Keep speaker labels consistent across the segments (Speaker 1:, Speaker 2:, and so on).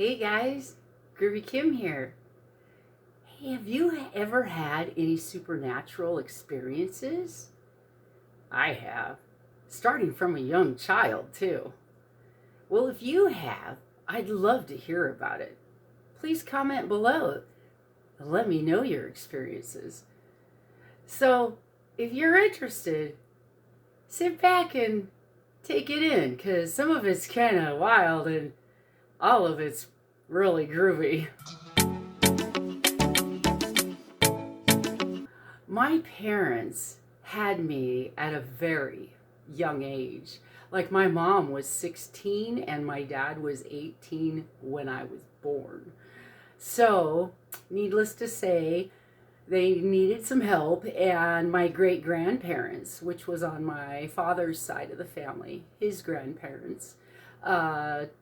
Speaker 1: Hey guys, Groovy Kim here. Hey, have you ever had any supernatural experiences? I have, starting from a young child too. Well, if you have, I'd love to hear about it. Please comment below and let me know your experiences. So, if you're interested, sit back and take it in because some of it's kind of wild and all of it's really groovy. My parents had me at a very young age. Like my mom was 16 and my dad was 18 when I was born. So, needless to say, they needed some help, and my great grandparents, which was on my father's side of the family, his grandparents,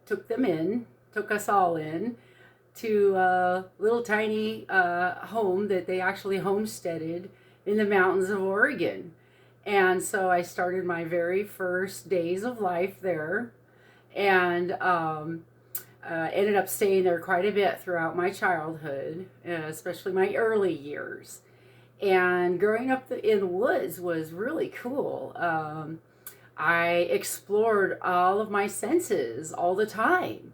Speaker 1: took us all in to a little tiny home that they actually homesteaded in the mountains of Oregon. And so I started my very first days of life there, and ended up staying there quite a bit throughout my childhood, especially my early years. And growing up in the woods was really cool. I explored all of my senses all the time.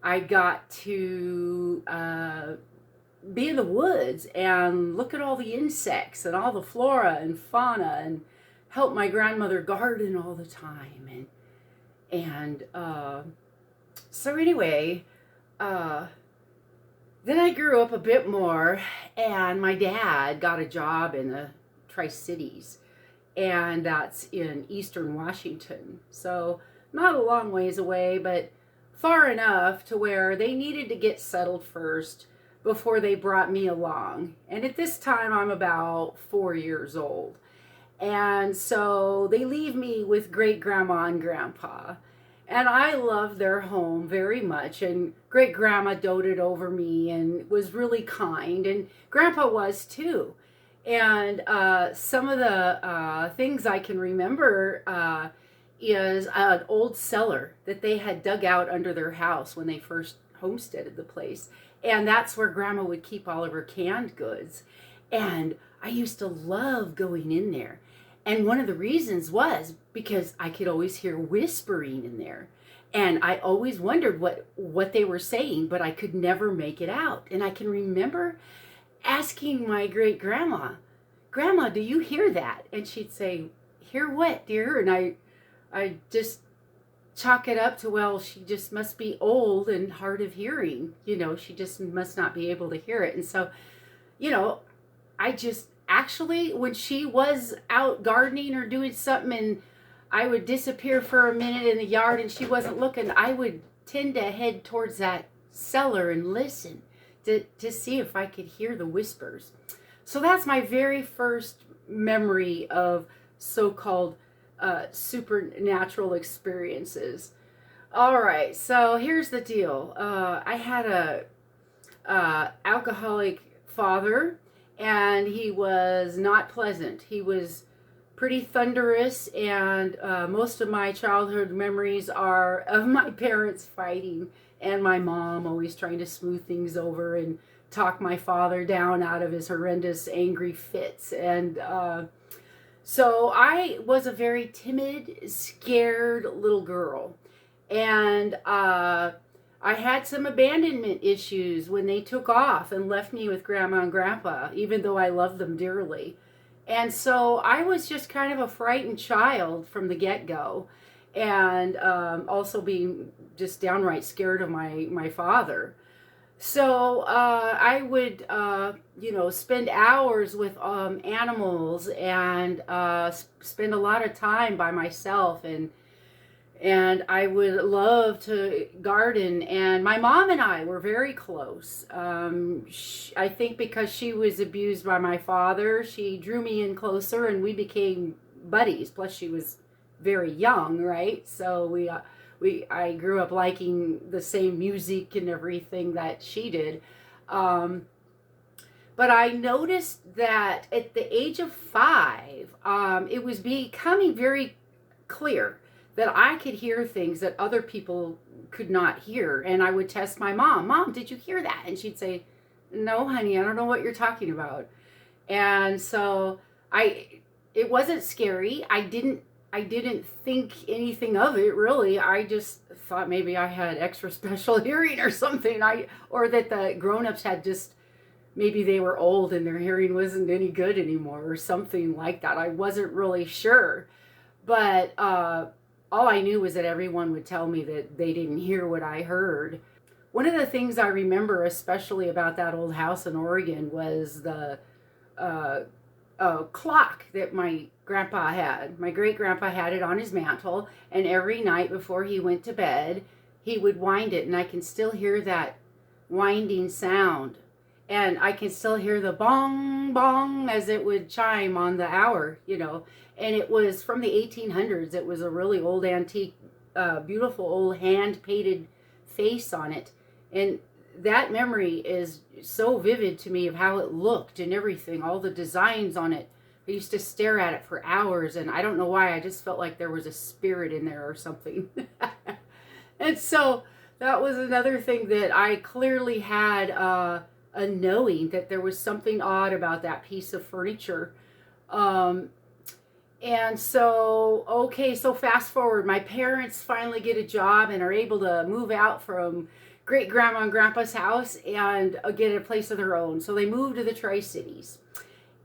Speaker 1: I got to be in the woods and look at all the insects and all the flora and fauna and help my grandmother garden all the time. And so anyway, then I grew up a bit more, and my dad got a job in the Tri-Cities, and that's in eastern Washington. So not a long ways away, but far enough to where they needed to get settled first before they brought me along. And at this time, I'm about 4 years old. And so they leave me with great grandma and grandpa. And I loved their home very much. And great grandma doted over me and was really kind. And grandpa was too. And some of the things I can remember is an old cellar that they had dug out under their house when they first homesteaded the place. And that's where grandma would keep all of her canned goods. And I used to love going in there. And one of the reasons was because I could always hear whispering in there. And I always wondered what they were saying, but I could never make it out. And I can remember asking my great grandma, "Grandma, do you hear that?" And she'd say, "Hear what, dear?" And I just chalk it up to, well, she just must be old and hard of hearing. She just must not be able to hear it. And so, I just actually, when she was out gardening or doing something and I would disappear for a minute in the yard and she wasn't looking, I would tend to head towards that cellar and listen to see if I could hear the whispers. So that's my very first memory of so-called supernatural experiences. All right, so here's the deal. I had a alcoholic father, and he was not pleasant. He was pretty thunderous, and most of my childhood memories are of my parents fighting and my mom always trying to smooth things over and talk my father down out of his horrendous angry fits. And so I was a very timid, scared little girl. And I had some abandonment issues when they took off and left me with grandma and grandpa, even though I loved them dearly. And so I was just kind of a frightened child from the get-go, and also being just downright scared of my father. So I would, spend hours with animals and spend a lot of time by myself, and I would love to garden. And my mom and I were very close. I think because she was abused by my father, she drew me in closer, and we became buddies. Plus, she was very young, right? So I grew up liking the same music and everything that she did. But I noticed that at the age of 5, it was becoming very clear that I could hear things that other people could not hear. And I would test my mom, Mom, did you hear that? And she'd say, no, honey, I don't know what you're talking about. And so it wasn't scary. I didn't think anything of it really. I just thought maybe I had extra special hearing or something. Or that the grown-ups had just, maybe they were old and their hearing wasn't any good anymore or something like that. I wasn't really sure. But all I knew was that everyone would tell me that they didn't hear what I heard. One of the things I remember especially about that old house in Oregon was the clock that my grandpa had. My great grandpa had it on his mantle, and every night before he went to bed, he would wind it, and I can still hear that winding sound. And I can still hear the bong, bong as it would chime on the hour, you know. And it was from the 1800s. It was a really old antique, beautiful old hand-painted face on it. And that memory is so vivid to me of how it looked and everything, all the designs on it. I used to stare at it for hours, and I don't know why. I just felt like there was a spirit in there or something. And so that was another thing that I clearly had a knowing that there was something odd about that piece of furniture. And so, okay, so fast forward, my parents finally get a job and are able to move out from great grandma and grandpa's house and get a place of their own. So they moved to the Tri-Cities.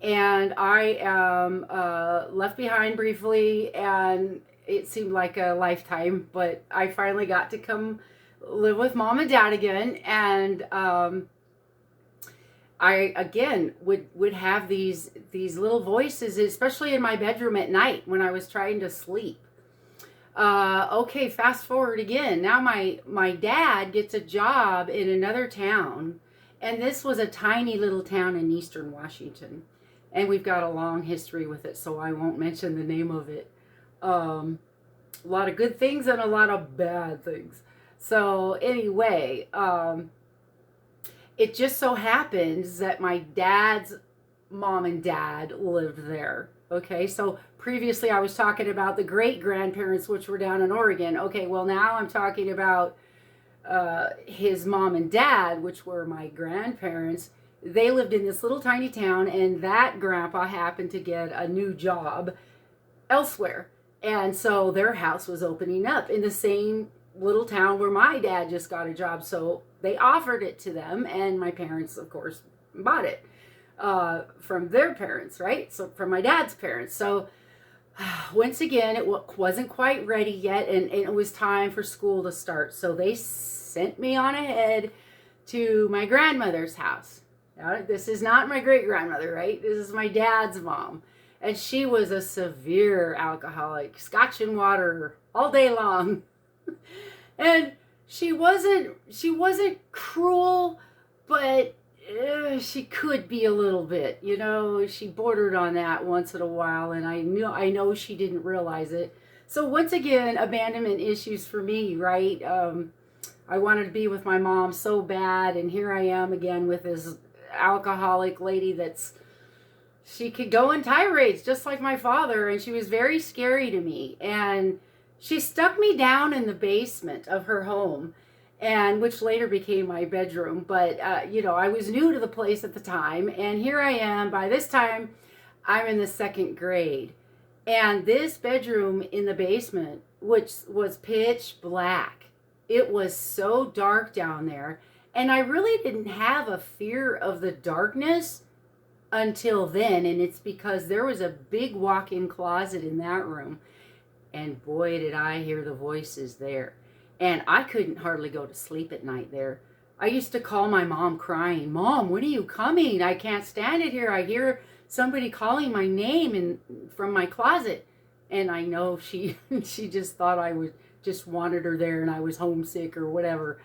Speaker 1: And I am left behind briefly, and it seemed like a lifetime, but I finally got to come live with mom and dad again. And I again would have these little voices, especially in my bedroom at night when I was trying to sleep. Okay, fast forward again. Now my dad gets a job in another town, and this was a tiny little town in eastern Washington, and we've got a long history with it, so I won't mention the name of it. A lot of good things and a lot of bad things. So anyway, it just so happens that my dad's mom and dad lived there. Okay, so previously I was talking about the great-grandparents, which were down in Oregon. Okay, well now I'm talking about his mom and dad, which were my grandparents. They lived in this little tiny town, and that grandpa happened to get a new job elsewhere. And so their house was opening up in the same little town where my dad just got a job. So they offered it to them, and my parents, of course, bought it from their parents, right? So from my dad's parents. So once again, it wasn't quite ready yet, and it was time for school to start. So they sent me on ahead to my grandmother's house. Now, this is not my great-grandmother, right? This is my dad's mom. And she was a severe alcoholic, scotch and water all day long. And she wasn't cruel, but she could be a little bit, you know. She bordered on that once in a while, and I know she didn't realize it. So once again, abandonment issues for me, right? I wanted to be with my mom so bad, and here I am again with this alcoholic lady she could go in tirades just like my father, and she was very scary to me. And she stuck me down in the basement of her home, and which later became my bedroom. But you know, I was new to the place at the time, and here I am. By this time, I'm in the second grade, and this bedroom in the basement, which was pitch black, it was so dark down there. And I really didn't have a fear of the darkness until then. And it's because there was a big walk-in closet in that room. And boy, did I hear the voices there. And I couldn't hardly go to sleep at night there. I used to call my mom crying, Mom, when are you coming? I can't stand it here. I hear somebody calling my name from my closet. And I know she just thought I just wanted her there and I was homesick or whatever.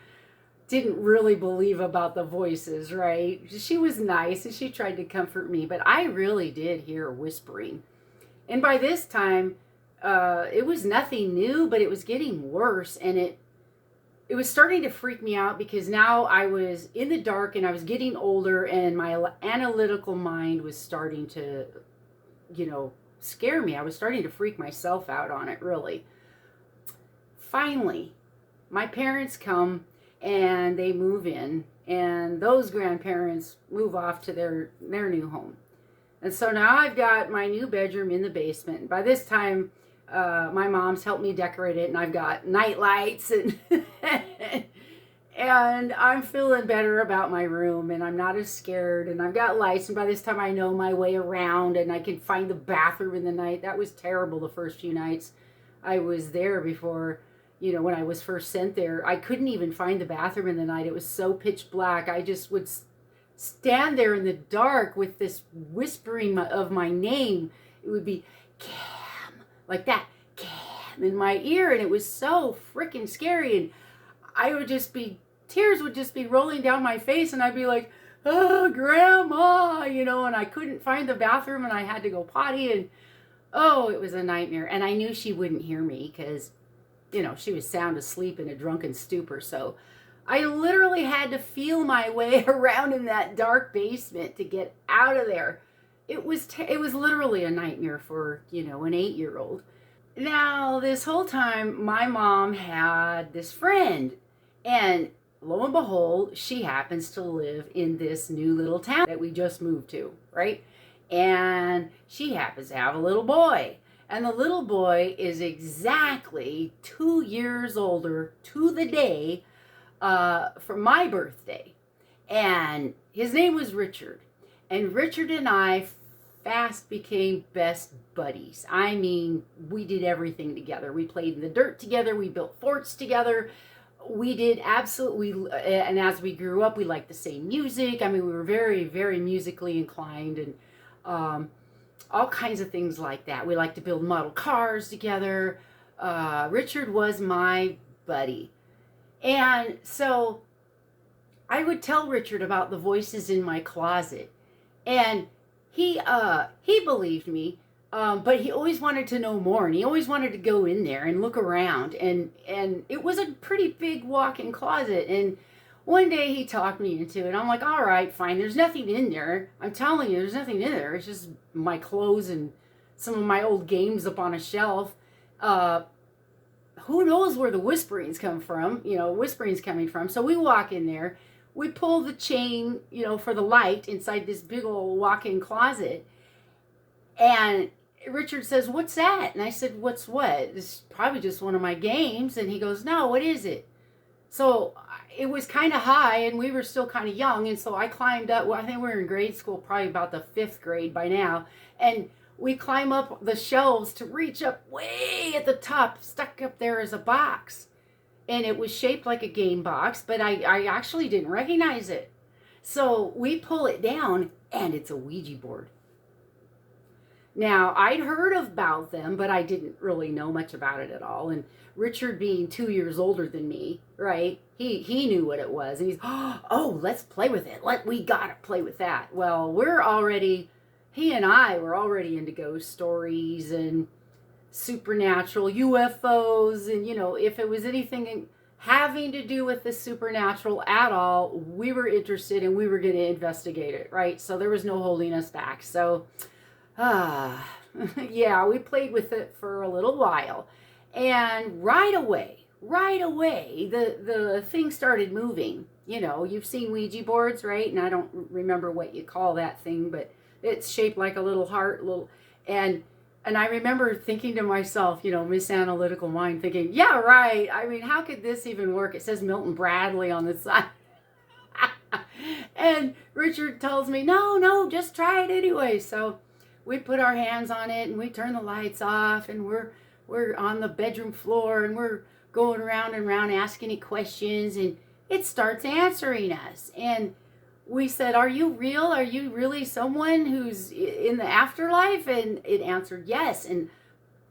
Speaker 1: Didn't really believe about the voices, right? She was nice and she tried to comfort me, but I really did hear whispering. And by this time, it was nothing new, but it was getting worse, and it was starting to freak me out because now I was in the dark and I was getting older, and my analytical mind was starting to, scare me. I was starting to freak myself out on it, really. finally, my parents come and they move in, and those grandparents move off to their new home. And so now I've got my new bedroom in the basement. And by this time, my mom's helped me decorate it, and I've got night lights, and and I'm feeling better about my room, and I'm not as scared, and I've got lights, and by this time I know my way around, and I can find the bathroom in the night. That was terrible the first few nights I was there before, when I was first sent there. I couldn't even find the bathroom in the night. It was so pitch black. I just would stand there in the dark with this whispering of my name. It would be Cam, like that, Cam, in my ear, and it was so freaking scary. And I would just be, tears would just be rolling down my face, and I'd be like, oh, Grandma, and I couldn't find the bathroom, and I had to go potty, and oh, it was a nightmare. And I knew she wouldn't hear me because, she was sound asleep in a drunken stupor. So I literally had to feel my way around in that dark basement to get out of there. It was literally a nightmare for, an 8-year-old. Now, this whole time, my mom had this friend, and lo and behold, she happens to live in this new little town that we just moved to, right? And she happens to have a little boy. And the little boy is exactly 2 years older to the day for my birthday. And his name was Richard. And Richard and I fast became best buddies. I mean, we did everything together. We played in the dirt together. We built forts together. We did absolutely, and as we grew up, we liked the same music. I mean, we were very, very musically inclined, and all kinds of things like that. We liked to build model cars together. Richard was my buddy. And so I would tell Richard about the voices in my closet, and he believed me, but he always wanted to know more, and he always wanted to go in there and look around, and it was a pretty big walk-in closet. And one day he talked me into it. I'm like, all right, fine, there's nothing in there. I'm telling you, there's nothing in there. It's just my clothes and some of my old games up on a shelf. Who knows where the whispering's come from, whispering's coming from. So we walk in there, we pull the chain, for the light inside this big old walk-in closet. And Richard says, what's that? And I said, what's what? This is probably just one of my games. And he goes, no, what is it? So it was kind of high, and we were still kind of young. And so I climbed up. Well, I think we were in grade school, probably about the 5th grade by now. And we climb up the shelves to reach up way at the top. Stuck up there is a box. And it was shaped like a game box, but I actually didn't recognize it. So we pull it down, and it's a Ouija board. Now, I'd heard about them, but I didn't really know much about it at all. And Richard, being 2 years older than me, right, he knew what it was. And he's, oh, let's play with it. We got to play with that. Well, he and I were already into ghost stories and supernatural, UFOs, and, if it was anything having to do with the supernatural at all, we were interested, and we were going to investigate it, right? So there was no holding us back. So, yeah, we played with it for a little while, and right away, the thing started moving. You've seen Ouija boards, right? And I don't remember what you call that thing, but it's shaped like a little heart, and I remember thinking to myself, Miss Analytical Mind, thinking, yeah, right. I mean, how could this even work? It says Milton Bradley on the side. And Richard tells me, no, just try it anyway. So we put our hands on it, and we turn the lights off, and we're on the bedroom floor, and we're going around and around asking it questions, and it starts answering us. And we said, are you real? Are you really someone who's in the afterlife? And it answered yes. And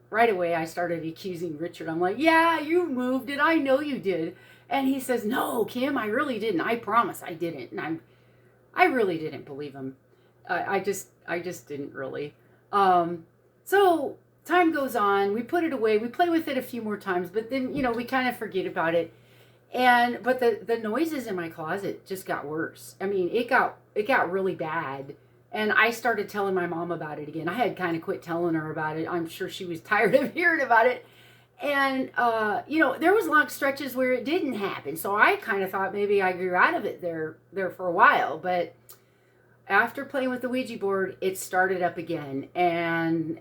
Speaker 1: right away I started accusing Richard. I'm like, yeah, you moved it. I know you did. And he says, no, Kim, I really didn't. I promise I didn't. And I really didn't believe him. I just didn't really. So time goes on. We put it away. We play with it a few more times, but then, we kind of forget about it. But the noises in my closet just got worse. I mean, it got really bad. And I started telling my mom about it again. I had kind of quit telling her about it. I'm sure she was tired of hearing about it. And, there was long stretches where it didn't happen. So I kind of thought maybe I grew out of it there for a while. But after playing with the Ouija board, it started up again. And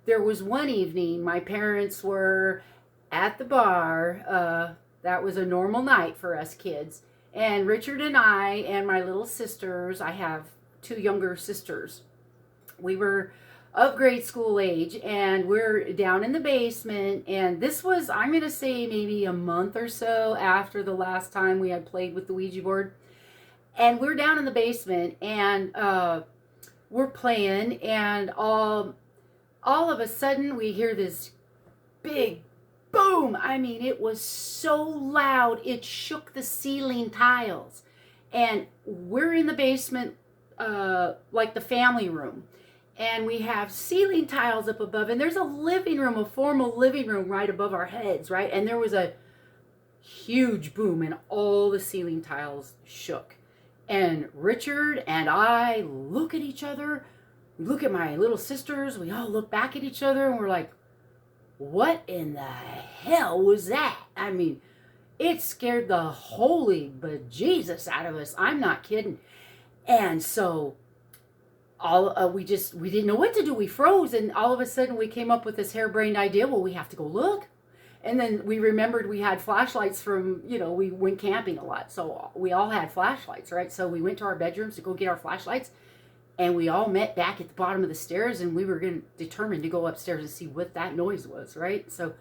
Speaker 1: there was one evening, my parents were at the bar. That was a normal night for us kids. And Richard and I and my little sisters, I have 2 younger sisters. We were of grade school age, and we're down in the basement. And this was, I'm going to say, maybe a month or so after the last time we had played with the Ouija board. And we're down in the basement, and we're playing, and all of a sudden we hear this big boom. I mean, it was so loud, it shook the ceiling tiles. And we're in the basement, like the family room. And we have ceiling tiles up above. And there's a living room, a formal living room right above our heads, right? And there was a huge boom, and all the ceiling tiles shook. And Richard and I look at each other. We look at my little sisters. We all look back at each other, and we're like, what in the hell was that? I mean, it scared the holy bejesus out of us. I'm not kidding. And so we didn't know what to do. We froze, and all of a sudden we came up with this harebrained idea. Well, we have to go look. And then we remembered we had flashlights from, we went camping a lot. So we all had flashlights, right? So we went to our bedrooms to go get our flashlights. And we all met back at the bottom of the stairs, and we were determined to go upstairs and see what that noise was, right? So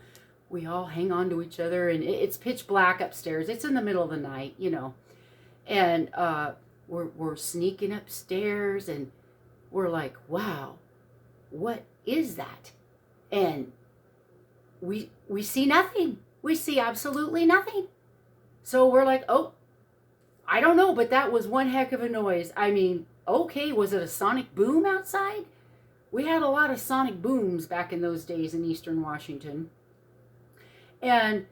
Speaker 1: we all hang on to each other, and it's pitch black upstairs. It's in the middle of the night, And we're sneaking upstairs, and we're like, wow, what is that? And we see nothing. We see absolutely nothing. So we're like, oh, I don't know, but that was one heck of a noise. I mean, okay, was it a sonic boom outside? We had a lot of sonic booms back in those days in Eastern Washington. And,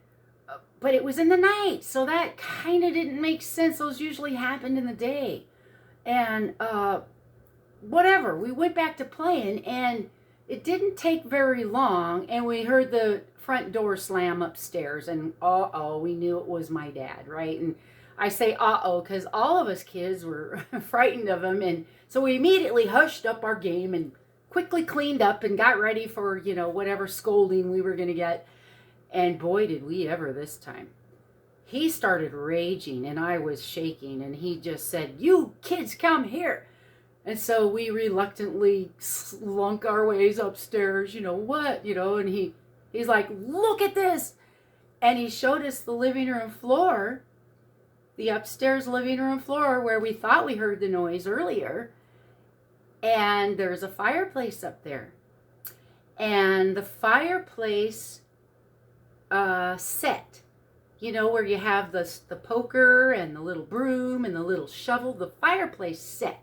Speaker 1: but it was in the night, so that kind of didn't make sense. Those usually happened in the day. And, whatever, we went back to playing, and it didn't take very long, and we heard the front door slam upstairs, and we knew it was my dad, right? And I say because all of us kids were frightened of him, and so we immediately hushed up our game and quickly cleaned up and got ready for, whatever scolding we were going to get. And boy, did we ever this time. He started raging, and I was shaking, and he just said, "You kids come here." And so we reluctantly slunk our ways upstairs, and he's like, "Look at this." And he showed us the living room floor, the upstairs living room floor where we thought we heard the noise earlier. And there's a fireplace up there. And the fireplace set, where you have the poker and the little broom and the little shovel, the fireplace set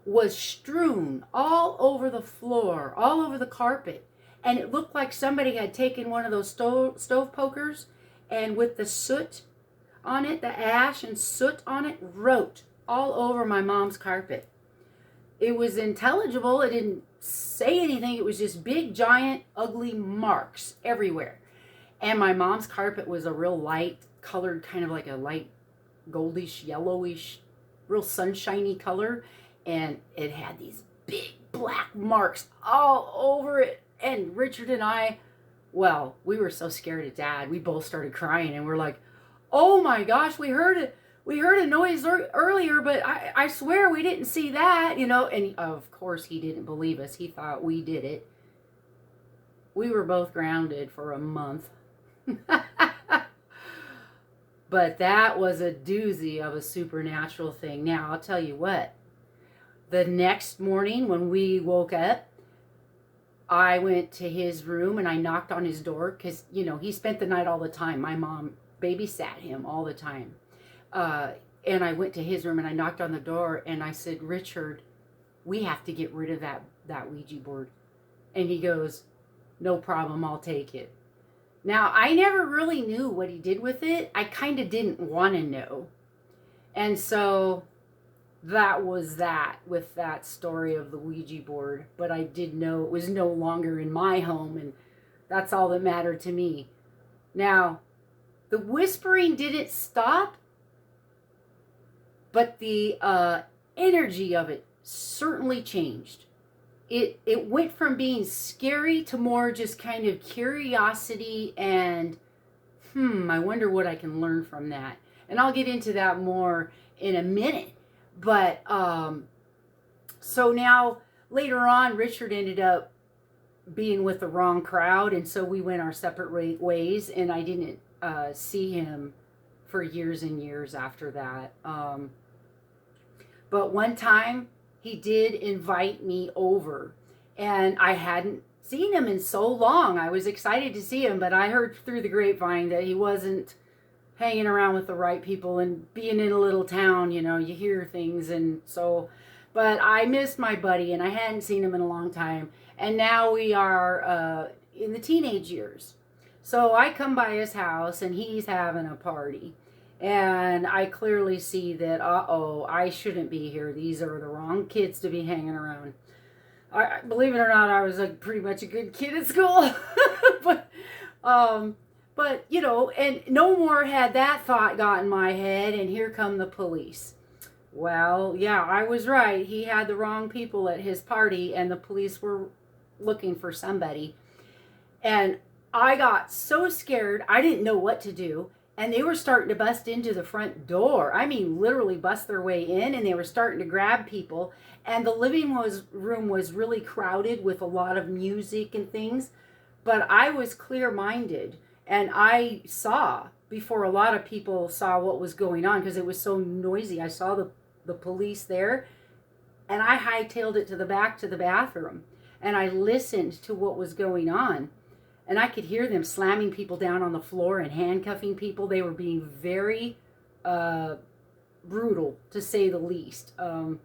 Speaker 1: was strewn all over the floor, all over the carpet. And it looked like somebody had taken one of those stove pokers, and with the soot on it, the ash and soot on it, wrote all over my mom's carpet. It was intelligible. It didn't say anything. It was just big, giant, ugly marks everywhere. And my mom's carpet was a real light colored, kind of like a light goldish, yellowish, real sunshiny color. And it had these big black marks all over it. And Richard and I, well, we were so scared of Dad. We both started crying, and we're like, "Oh my gosh, we heard it. We heard a noise earlier, but I swear we didn't see that," And of course he didn't believe us. He thought we did it. We were both grounded for a month. But that was a doozy of a supernatural thing. Now, I'll tell you what. The next morning when we woke up, I went to his room and I knocked on his door because, he spent the night all the time. My mom babysat him all the time. And I went to his room and I knocked on the door and I said, "Richard, we have to get rid of that Ouija board." And he goes, "No problem, I'll take it." Now, I never really knew what he did with it. I kind of didn't want to know. And so that was that with that story of the Ouija board. But I did know it was no longer in my home, and That's all that mattered to me. Now, the whispering didn't stop, but the energy of it certainly changed. It went from being scary to more just kind of curiosity and, I wonder what I can learn from that. And I'll get into that more in a minute. But so now later on, Richard ended up being with the wrong crowd, and so we went our separate ways, and I didn't see him for years and years after that. But one time he did invite me over, and I hadn't seen him in so long. I was excited to see him, but I heard through the grapevine that he wasn't hanging around with the right people, and being in a little town, you hear things. And so, but I missed my buddy, and I hadn't seen him in a long time. And now we are in the teenage years. So I come by his house, and he's having a party. And I clearly see that, I shouldn't be here. These are the wrong kids to be hanging around. Believe it or not, I was pretty much a good kid at school. but, and no more had that thought got in my head, and here come the police. Well, yeah, I was right. He had the wrong people at his party, and the police were looking for somebody. And I got so scared, I didn't know what to do. And they were starting to bust into the front door. I mean, literally bust their way in, and they were starting to grab people. And the living room was really crowded with a lot of music and things. But I was clear-minded, and I saw before a lot of people saw what was going on, because it was so noisy. I saw the police there, and I hightailed it to the back to the bathroom. And I listened to what was going on. And I could hear them slamming people down on the floor and handcuffing people. They were being very brutal, to say the least. I'm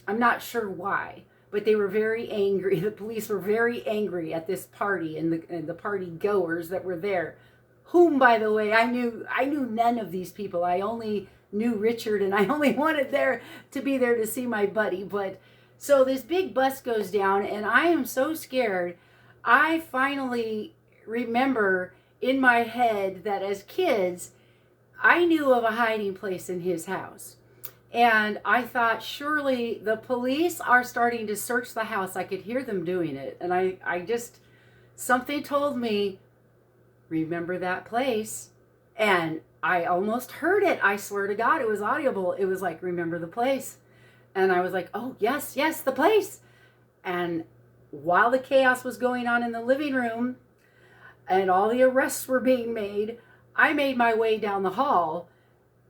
Speaker 1: not sure why, but they were very angry. The police were very angry at this party and the party goers that were there. Whom, by the way, I knew none of these people. I only knew Richard, and I only wanted to be there to see my buddy. But so this big bus goes down, and I am so scared. I finally remember in my head that as kids, I knew of a hiding place in his house. And I thought, surely the police are starting to search the house. I could hear them doing it. And I just, something told me, remember that place. And I almost heard it. I swear to God, it was audible. It was like, remember the place. And I was like, oh, yes, the place. And while the chaos was going on in the living room and all the arrests were being made, I made my way down the hall,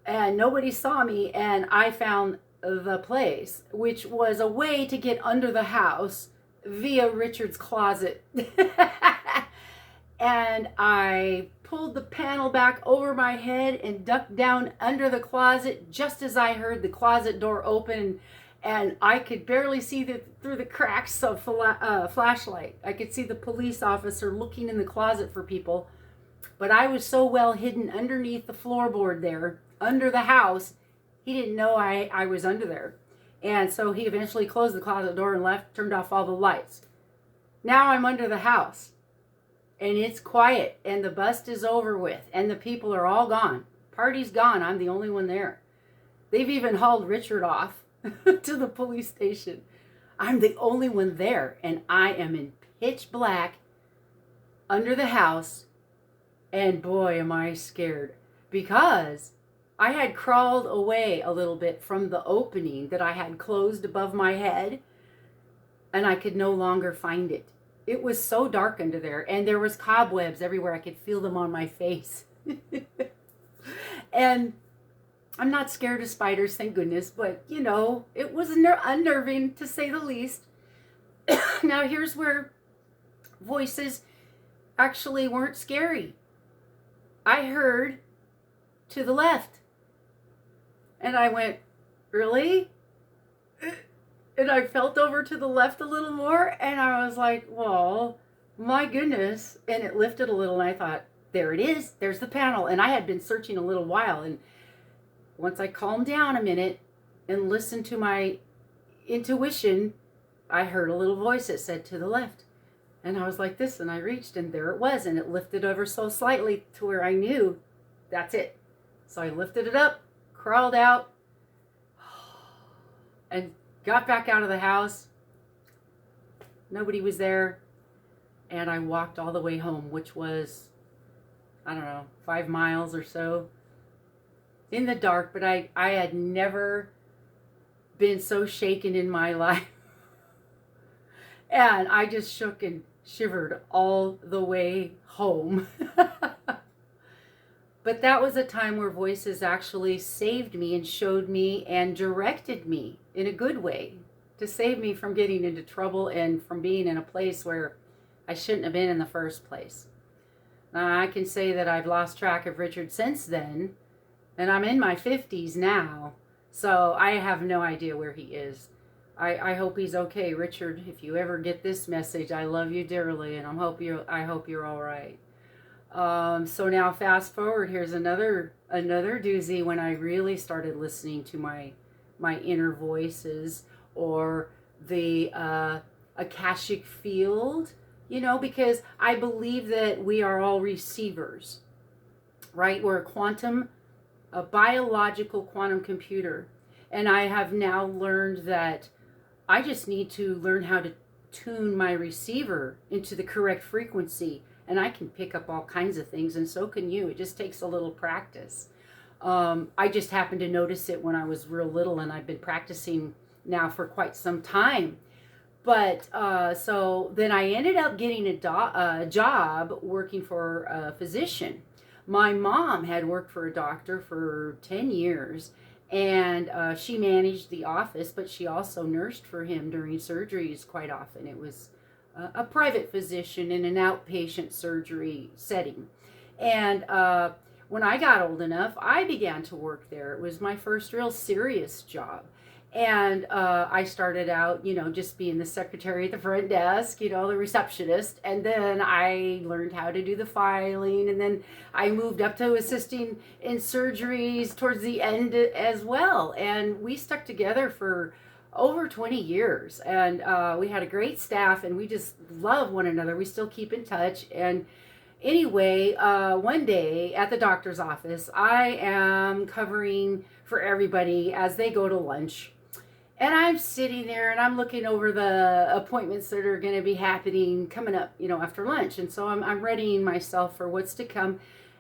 Speaker 1: and nobody saw me, and I found the place, which was a way to get under the house via Richard's closet. And I pulled the panel back over my head and ducked down under the closet just as I heard the closet door open. And I could barely see through the cracks of flashlight. I could see the police officer looking in the closet for people. But I was so well hidden underneath the floorboard there, under the house, he didn't know I was under there. And so he eventually closed the closet door and left, turned off all the lights. Now I'm under the house. And it's quiet. And the bust is over with. And the people are all gone. Party's gone. I'm the only one there. They've even hauled Richard off to the police station. I'm the only one there, and I am in pitch black under the house, and boy, am I scared, because I had crawled away a little bit from the opening that I had closed above my head, and I could no longer find it. It was so dark under there, and there was cobwebs everywhere. I could feel them on my face. And I'm not scared of spiders, thank goodness, but, it was unnerving, to say the least. Now, here's where voices actually weren't scary. I heard to the left, and I went, really? And I felt over to the left a little more, and I was like, well, my goodness. And it lifted a little, and I thought, there it is. There's the panel. And I had been searching a little while, and once I calmed down a minute and listened to my intuition, I heard a little voice that said to the left. And I was like this, and I reached, and there it was, and it lifted ever so slightly to where I knew that's it. So I lifted it up, crawled out, and got back out of the house. Nobody was there. And I walked all the way home, which was, I don't know, 5 miles or so in the dark. But I had never been so shaken in my life. And I just shook and shivered all the way home. But that was a time where voices actually saved me and showed me and directed me in a good way to save me from getting into trouble and from being in a place where I shouldn't have been in the first place. Now, I can say that I've lost track of Richard since then, and I'm in my 50s now, so I have no idea where he is. I hope he's okay. Richard, if you ever get this message, I love you dearly, and I hope you're all right. So now fast forward, here's another doozy when I really started listening to my inner voices, or the Akashic field, because I believe that we are all receivers, right? We're a biological quantum computer. And I have now learned that I just need to learn how to tune my receiver into the correct frequency. And I can pick up all kinds of things, and so can you. It just takes a little practice. I just happened to notice it when I was real little, and I've been practicing now for quite some time. But so then I ended up getting a job working for a physician. My mom had worked for a doctor for 10 years, and she managed the office, but she also nursed for him during surgeries quite often. It was a private physician in an outpatient surgery setting. And when I got old enough, I began to work there. It was my first real serious job. And I started out, just being the secretary at the front desk, the receptionist. And then I learned how to do the filing. And then I moved up to assisting in surgeries towards the end as well. And we stuck together for over 20 years. And we had a great staff, and we just love one another. We still keep in touch. And anyway, one day at the doctor's office, I am covering for everybody as they go to lunch. And I'm sitting there and I'm looking over the appointments that are going to be happening coming up, after lunch. And so I'm readying myself for what's to come.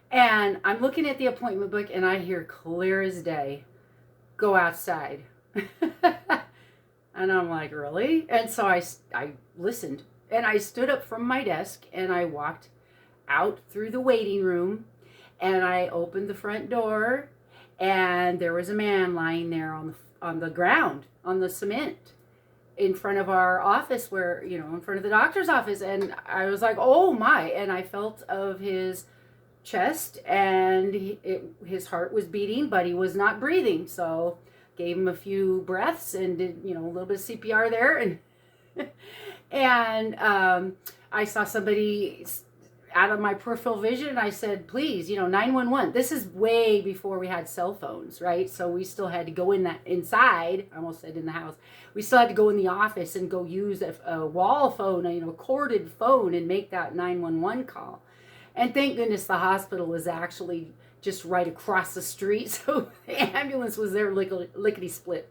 Speaker 1: And I'm looking at the appointment book, and I hear clear as day, "Go outside." And I'm like, really? And so I listened, and I stood up from my desk, and I walked out through the waiting room, and I opened the front door, and there was a man lying there on the ground, on the cement, in front of our office, where, in front of the doctor's office. And I was like, oh my. And I felt of his chest, and his heart was beating, but he was not breathing. So gave him a few breaths and did, a little bit of CPR there. And I saw somebody out of my peripheral vision, and I said, please, 911. This is way before we had cell phones, right? So we still had to go inside. I almost said in the house. We still had to go in the office and go use a wall phone, a corded phone, and make that 911 call. And thank goodness the hospital was actually just right across the street. So the ambulance was there lickety-split.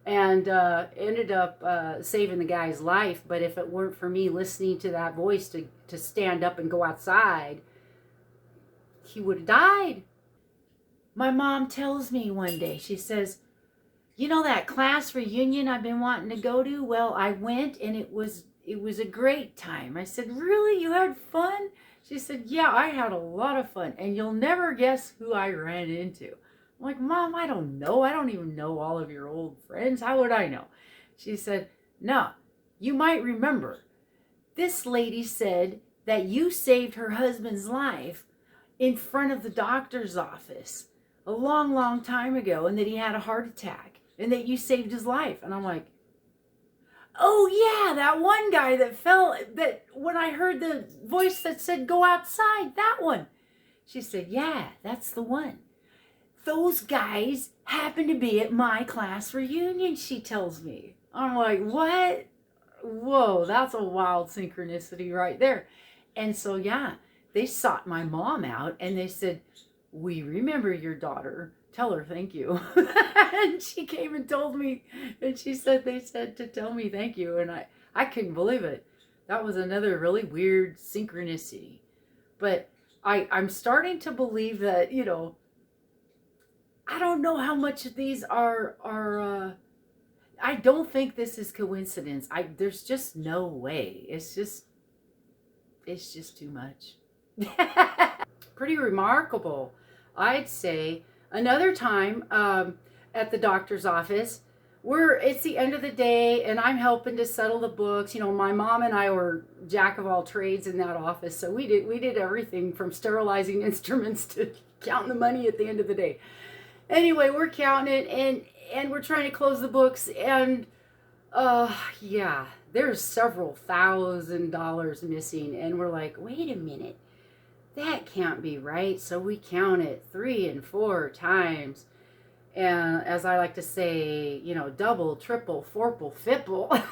Speaker 1: And ended up saving the guy's life. But if it weren't for me listening to that voice to stand up and go outside, he would have died. My mom tells me one day, she says, that class reunion I've been wanting to go to? Well, I went, and it was a great time. I said, really? You had fun? She said, yeah, I had a lot of fun. And you'll never guess who I ran into. I'm like, Mom, I don't know. I don't even know all of your old friends. How would I know? She said, no, you might remember. This lady said that you saved her husband's life in front of the doctor's office a long, long time ago, and that he had a heart attack, and that you saved his life. And I'm like, oh yeah, that one guy that fell, that when I heard the voice that said, go outside, that one. She said, yeah, that's the one. Those guys happen to be at my class reunion, she tells me. I'm like, what? whoa, that's a wild synchronicity right there. And so, yeah, they sought my mom out and they said, we remember your daughter. Tell her thank you. And she came and told me, and she said, they said to tell me thank you. And I couldn't believe it. That was another really weird synchronicity. But I'm starting to believe that, I don't know how much of these are I don't think this is coincidence. There's just no way. It's just too much. Pretty remarkable, I'd say. Another time at the doctor's office, it's the end of the day and I'm helping to settle the books. My mom and I were jack of all trades in that office, so we did everything from sterilizing instruments to counting the money at the end of the day. Anyway, we're counting it and we're trying to close the books, and yeah, there's several $1,000s missing, and we're like, wait a minute, that can't be right. So we count it 3 and 4 times, and as I like to say, double, triple, fourple, fipple.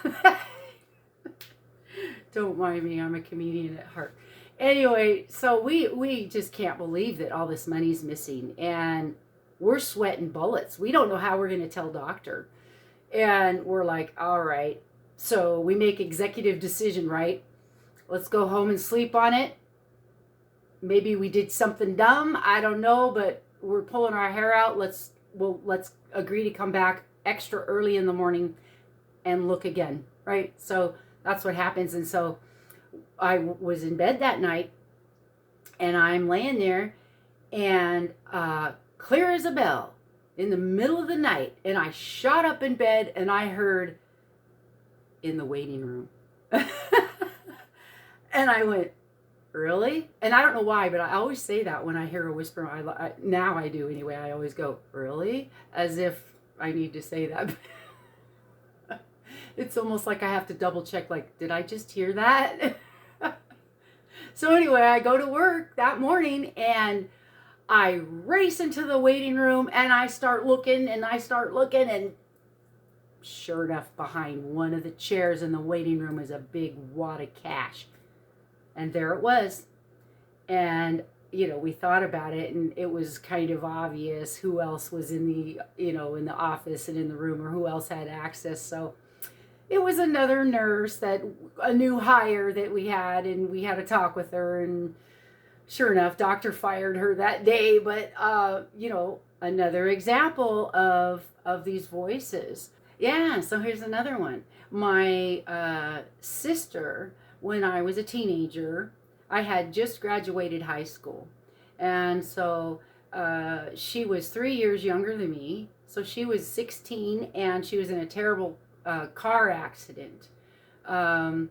Speaker 1: Don't mind me, I'm a comedian at heart. Anyway, so we just can't believe that all this money's missing, and we're sweating bullets. We don't know how we're going to tell doctor. And we're like, all right. So we make executive decision, right? Let's go home and sleep on it. Maybe we did something dumb. I don't know, but we're pulling our hair out. Let's agree to come back extra early in the morning and look again, right? So that's what happens. And so I was in bed that night and I'm laying there and clear as a bell in the middle of the night, and I shot up in bed and I heard, in the waiting room. And I went, really? And I don't know why, but I always say that when I hear a whisper. Now I do anyway. I always go, really? As if I need to say that. It's almost like I have to double check, like, did I just hear that? So anyway, I go to work that morning and I race into the waiting room and I start looking and sure enough, behind one of the chairs in the waiting room is a big wad of cash. And there it was. And, we thought about it, and it was kind of obvious who else was in the, in the office and in the room, or who else had access. So it was another nurse, a new hire that we had, and we had a talk with her, and sure enough, doctor fired her that day. But, another example of these voices. Yeah, so here's another one. My sister, when I was a teenager, I had just graduated high school. And so she was 3 years younger than me. So she was 16, and she was in a terrible car accident. And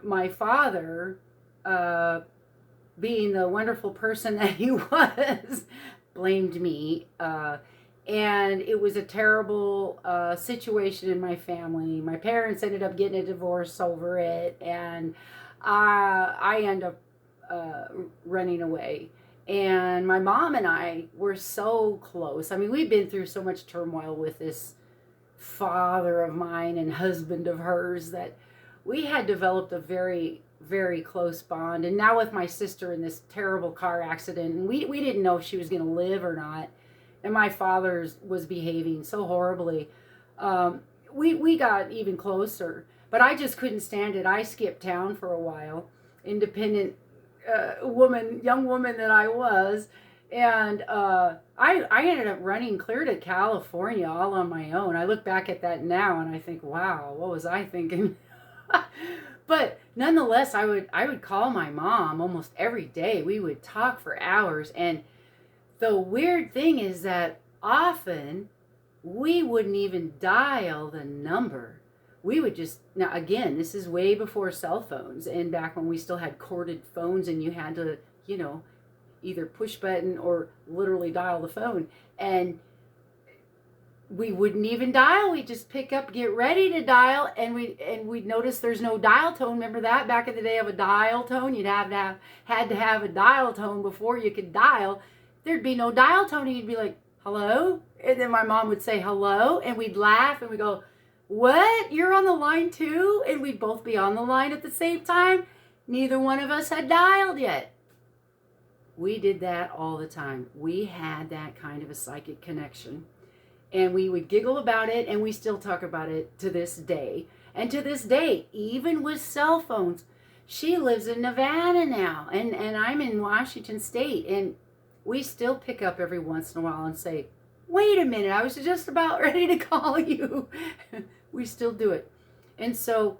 Speaker 1: my father, being the wonderful person that he was, blamed me. And it was a terrible situation in my family. My parents ended up getting a divorce over it, and I ended up running away. And my mom and I were so close. I mean, we've been through so much turmoil with this father of mine and husband of hers that we had developed a very, very close bond. And now with my sister in this terrible car accident, and we didn't know if she was going to live or not. And my father was behaving so horribly. We got even closer, but I just couldn't stand it. I skipped town for a while, independent young woman that I was. And I ended up running clear to California all on my own. I look back at that now and I think, wow, what was I thinking? But nonetheless, I would call my mom almost every day. We would talk for hours. And the weird thing is that often we wouldn't even dial the number. We would just, now again, this is way before cell phones and back when we still had corded phones and you had to, either push button or literally dial the phone. And we wouldn't even dial. We'd just pick up, get ready to dial, and we'd notice there's no dial tone. Remember that back in the day of a dial tone? You'd had to have a dial tone before you could dial. There'd be no dial tone, and you'd be like, hello? And then my mom would say hello, and we'd laugh, and we'd go, What? You're on the line too? And we'd both be on the line at the same time? Neither one of us had dialed yet. We did that all the time. We had that kind of a psychic connection. And we would giggle about it, and we still talk about it to this day. And to this day, even with cell phones, she lives in Nevada now, and I'm in Washington State, and we still pick up every once in a while and say, wait a minute, I was just about ready to call you. We still do it. And so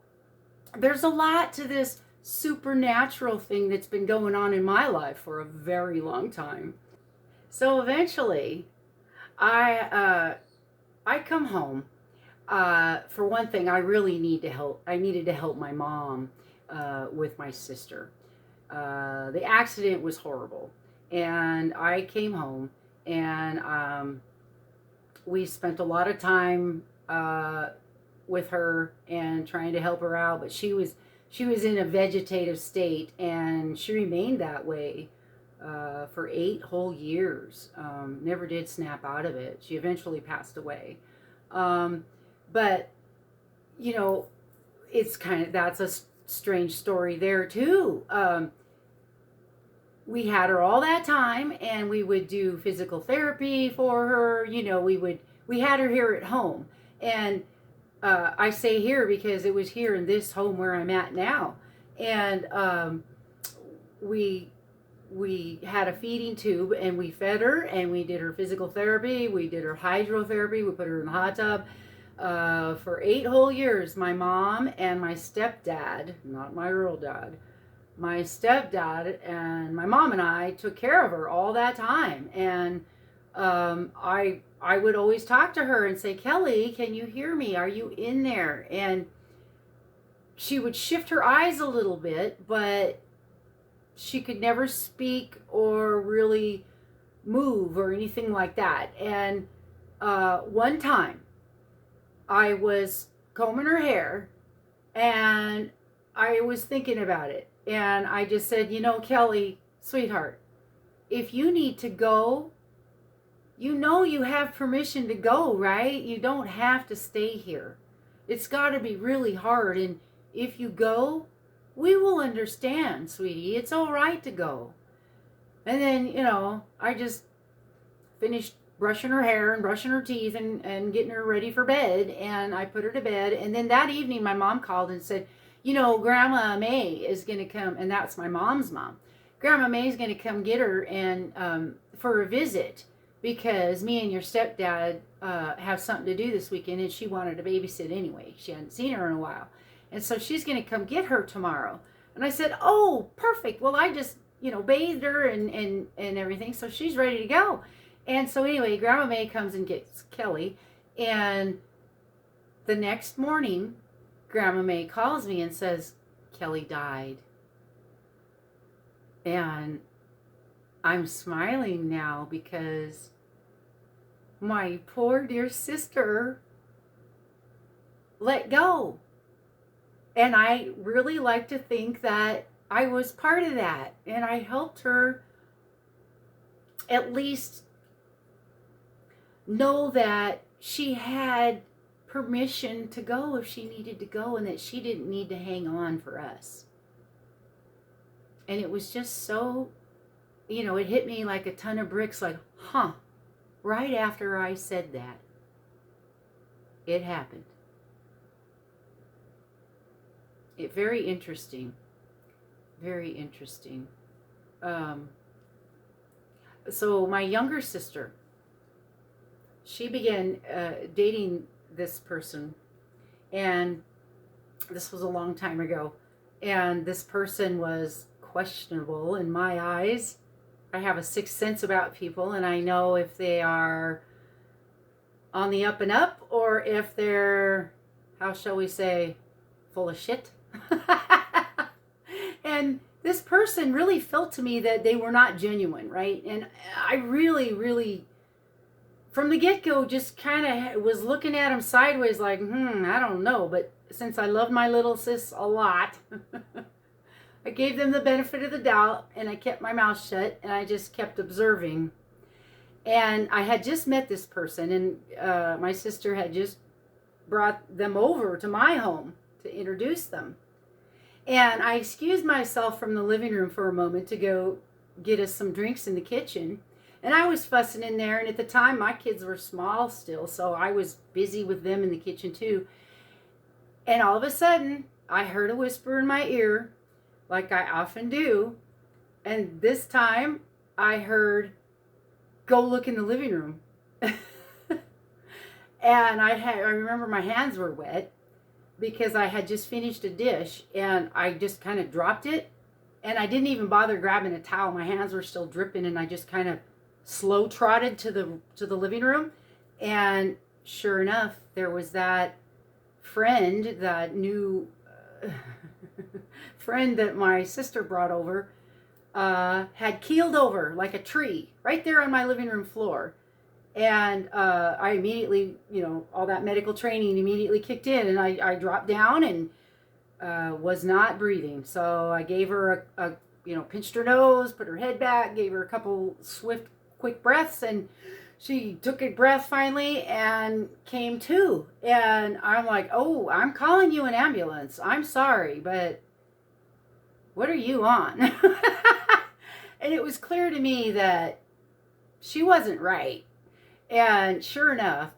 Speaker 1: there's a lot to this supernatural thing that's been going on in my life for a very long time. So eventually, I come home. For one thing, I really need to help. I needed to help my mom with my sister. The accident was horrible, and I came home, and we spent a lot of time with her and trying to help her out. But she was in a vegetative state, and she remained that way for 8 whole years. Never did snap out of it. She eventually passed away. But, you know, it's that's a strange story there too. We had her all that time, and we would do physical therapy for her. You know, we had her here at home. And I say here because it was here in this home where I'm at now. And we had a feeding tube, and we fed her, and we did her physical therapy. We did her hydrotherapy. We put her in the hot tub. For 8 whole years, my mom and my stepdad, not my real dad, my stepdad and my mom and I took care of her all that time. And I would always talk to her and say, Kelly, can you hear me? Are you in there? And she would shift her eyes a little bit, but she could never speak or really move or anything like that. And one time, I was combing her hair, and I was thinking about it. And I just said, you know, Kelly, sweetheart, if you need to go, you know you have permission to go, right? You don't have to stay here. It's got to be really hard. And if you go, we will understand, sweetie. It's all right to go. And then, you know, I just finished brushing her hair and brushing her teeth and getting her ready for bed. And I put her to bed. And then that evening, my mom called and said, you know, Grandma May is going to come. And that's my mom's mom. Grandma May is going to come get her and for a visit, because me and your stepdad have something to do this weekend, and she wanted to babysit anyway. She hadn't seen her in a while. And so she's going to come get her tomorrow. And I said, oh, perfect. Well, I just, you know, bathed her and everything. So she's ready to go. And so anyway, Grandma May comes and gets Kelly. And the next morning, Grandma May calls me and says, Kelly died. And I'm smiling now because my poor dear sister let go. And I really like to think that I was part of that. And I helped her at least know that she had permission to go if she needed to go, and that she didn't need to hang on for us. And it was just so, you know, it hit me like a ton of bricks, like, huh, right after I said that, it happened. Very interesting. Very interesting. So my younger sister, she began dating this person, and this was a long time ago, and this person was questionable in my eyes. I have a sixth sense about people, and I know if they are on the up and up, or if they're, how shall we say, full of shit. And this person really felt to me that they were not genuine, right? And I really, really, from the get-go, just kind of was looking at him sideways like, I don't know. But since I love my little sis a lot, I gave them the benefit of the doubt, and I kept my mouth shut, and I just kept observing. And I had just met this person, and my sister had just brought them over to my home to introduce them. And I excused myself from the living room for a moment to go get us some drinks in the kitchen. And I was fussing in there. And at the time, my kids were small still, so I was busy with them in the kitchen too. And all of a sudden, I heard a whisper in my ear, like I often do. And this time, I heard, "Go look in the living room." And I remember my hands were wet because I had just finished a dish, and I just kind of dropped it, and I didn't even bother grabbing a towel. My hands were still dripping, and I just kind of slow trotted to the living room. And sure enough, there was that friend, that new friend that my sister brought over, had keeled over like a tree right there on my living room floor. And I immediately, all that medical training immediately kicked in, and I dropped down and was not breathing. So I gave her a pinched her nose, put her head back, gave her a couple swift, quick breaths, and she took a breath finally and came to. And I'm like, "Oh, I'm calling you an ambulance. I'm sorry, but what are you on?" And it was clear to me that she wasn't right. And sure enough,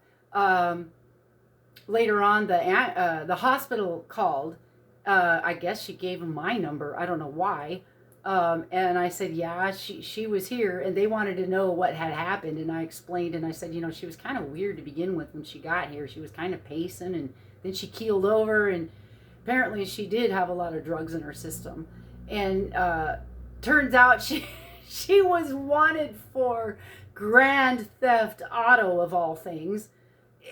Speaker 1: later on, the hospital called. I guess she gave them my number. I don't know why. And I said, yeah, she was here, and they wanted to know what had happened. And I explained, and I said, she was kind of weird to begin with when she got here. She was kind of pacing, and then she keeled over, and apparently she did have a lot of drugs in her system. And turns out she was wanted for grand theft auto, of all things.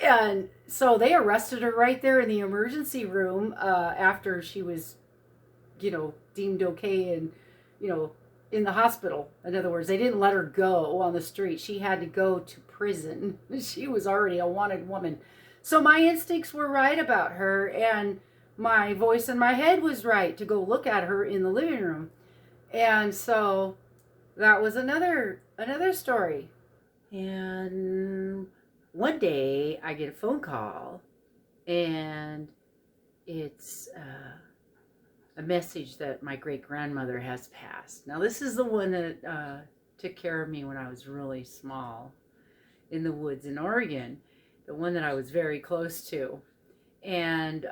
Speaker 1: And so they arrested her right there in the emergency room after she was, deemed okay and, in the hospital. In other words, they didn't let her go on the street. She had to go to prison. She was already a wanted woman. So my instincts were right about her, and my voice in my head was right to go look at her in the living room. And so that was another story. And one day I get a phone call, and it's a message that my great-grandmother has passed. Now, this is the one that took care of me when I was really small in the woods in Oregon, the one that I was very close to. And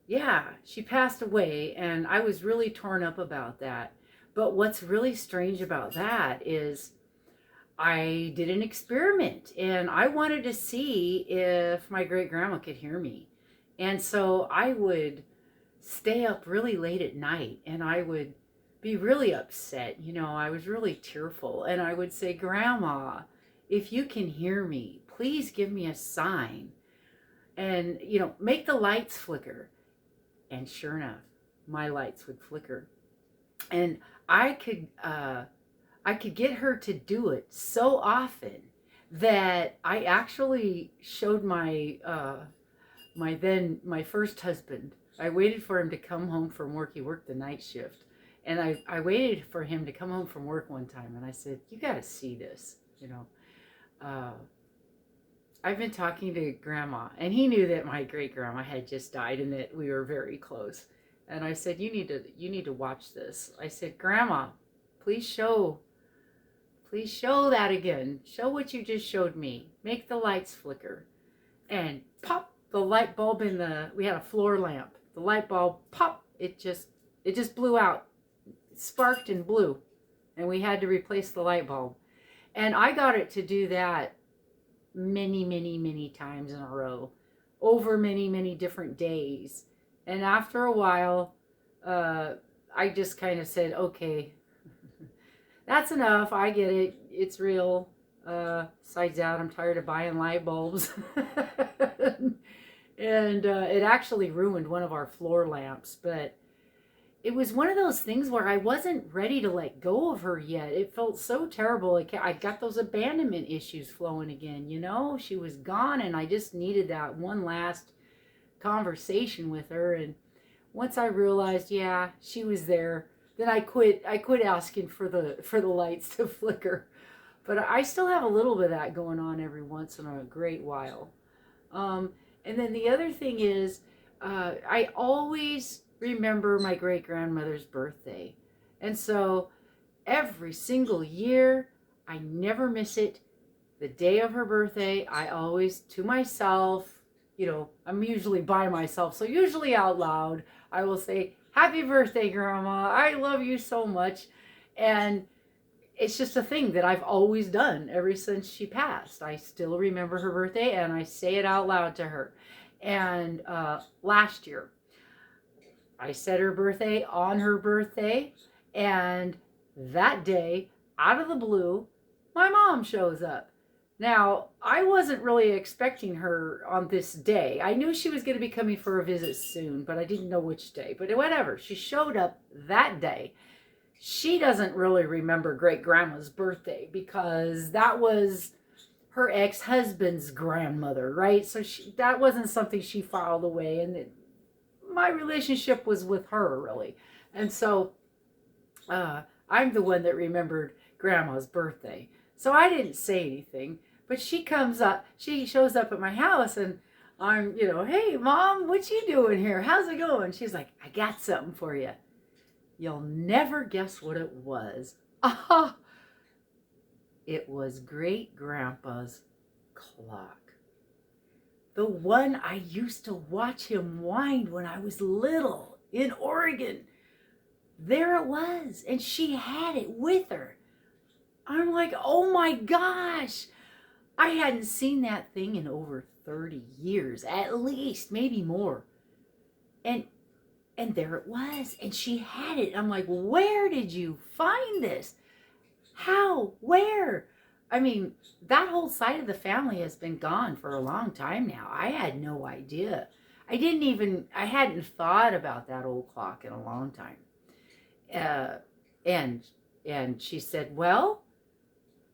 Speaker 1: yeah, she passed away, and I was really torn up about that. But what's really strange about that is I did an experiment, and I wanted to see if my great-grandma could hear me. And so I would stay up really late at night, and I would be really upset. I was really tearful, and I would say, "Grandma, if you can hear me, please give me a sign, and make the lights flicker." And sure enough, my lights would flicker, and I could get her to do it so often that I actually showed my first husband. I waited for him to come home from work. He worked the night shift. And I waited for him to come home from work one time, and I said, "You got to see this, I've been talking to Grandma." And he knew that my great-grandma had just died and that we were very close. And I said, you need to watch this. I said, "Grandma, please show that again. Show what you just showed me. Make the lights flicker." And pop, the light bulb we had a floor lamp. The light bulb, pop, it just blew out. It sparked and blew. And we had to replace the light bulb. And I got it to do that many, many, many times in a row, over many, many different days. And after a while, I just kind of said, "Okay, that's enough. I get it. It's real. Sides out. I'm tired of buying light bulbs." And it actually ruined one of our floor lamps. But it was one of those things where I wasn't ready to let go of her yet. It felt so terrible. I got those abandonment issues flowing again, She was gone, and I just needed that one last conversation with her. And once I realized, yeah, she was there, then I quit asking for the lights to flicker. But I still have a little bit of that going on every once in a great while. And then the other thing is, I always remember my great grandmother's birthday. And so every single year, I never miss it. The day of her birthday, I always, to myself, I'm usually by myself, so usually out loud, I will say, "Happy birthday, Grandma. I love you so much." And it's just a thing that I've always done ever since she passed. I still remember her birthday and I say it out loud to her. And last year, I said her birthday on her birthday, and that day, out of the blue, my mom shows up. Now, I wasn't really expecting her on this day. I knew she was going to be coming for a visit soon, but I didn't know which day. But whatever, she showed up that day. She doesn't really remember great grandma's birthday because that was her ex-husband's grandmother, right? So that wasn't something she filed away, and my relationship was with her, really. And so I'm the one that remembered grandma's birthday. So I didn't say anything, but she shows up at my house, and I'm, "Hey, Mom, what you doing here? How's it going?" She's like, "I got something for you." You'll never guess what it was. Ah, it was great grandpa's clock. The one I used to watch him wind when I was little in Oregon. There it was, and she had it with her. I'm like, oh my gosh. I hadn't seen that thing in over 30 years, at least, maybe more. And there it was, and she had it. I'm like, where did you find this? How? Where? I mean, that whole side of the family has been gone for a long time now. I had no idea. I hadn't thought about that old clock in a long time. And she said, "Well,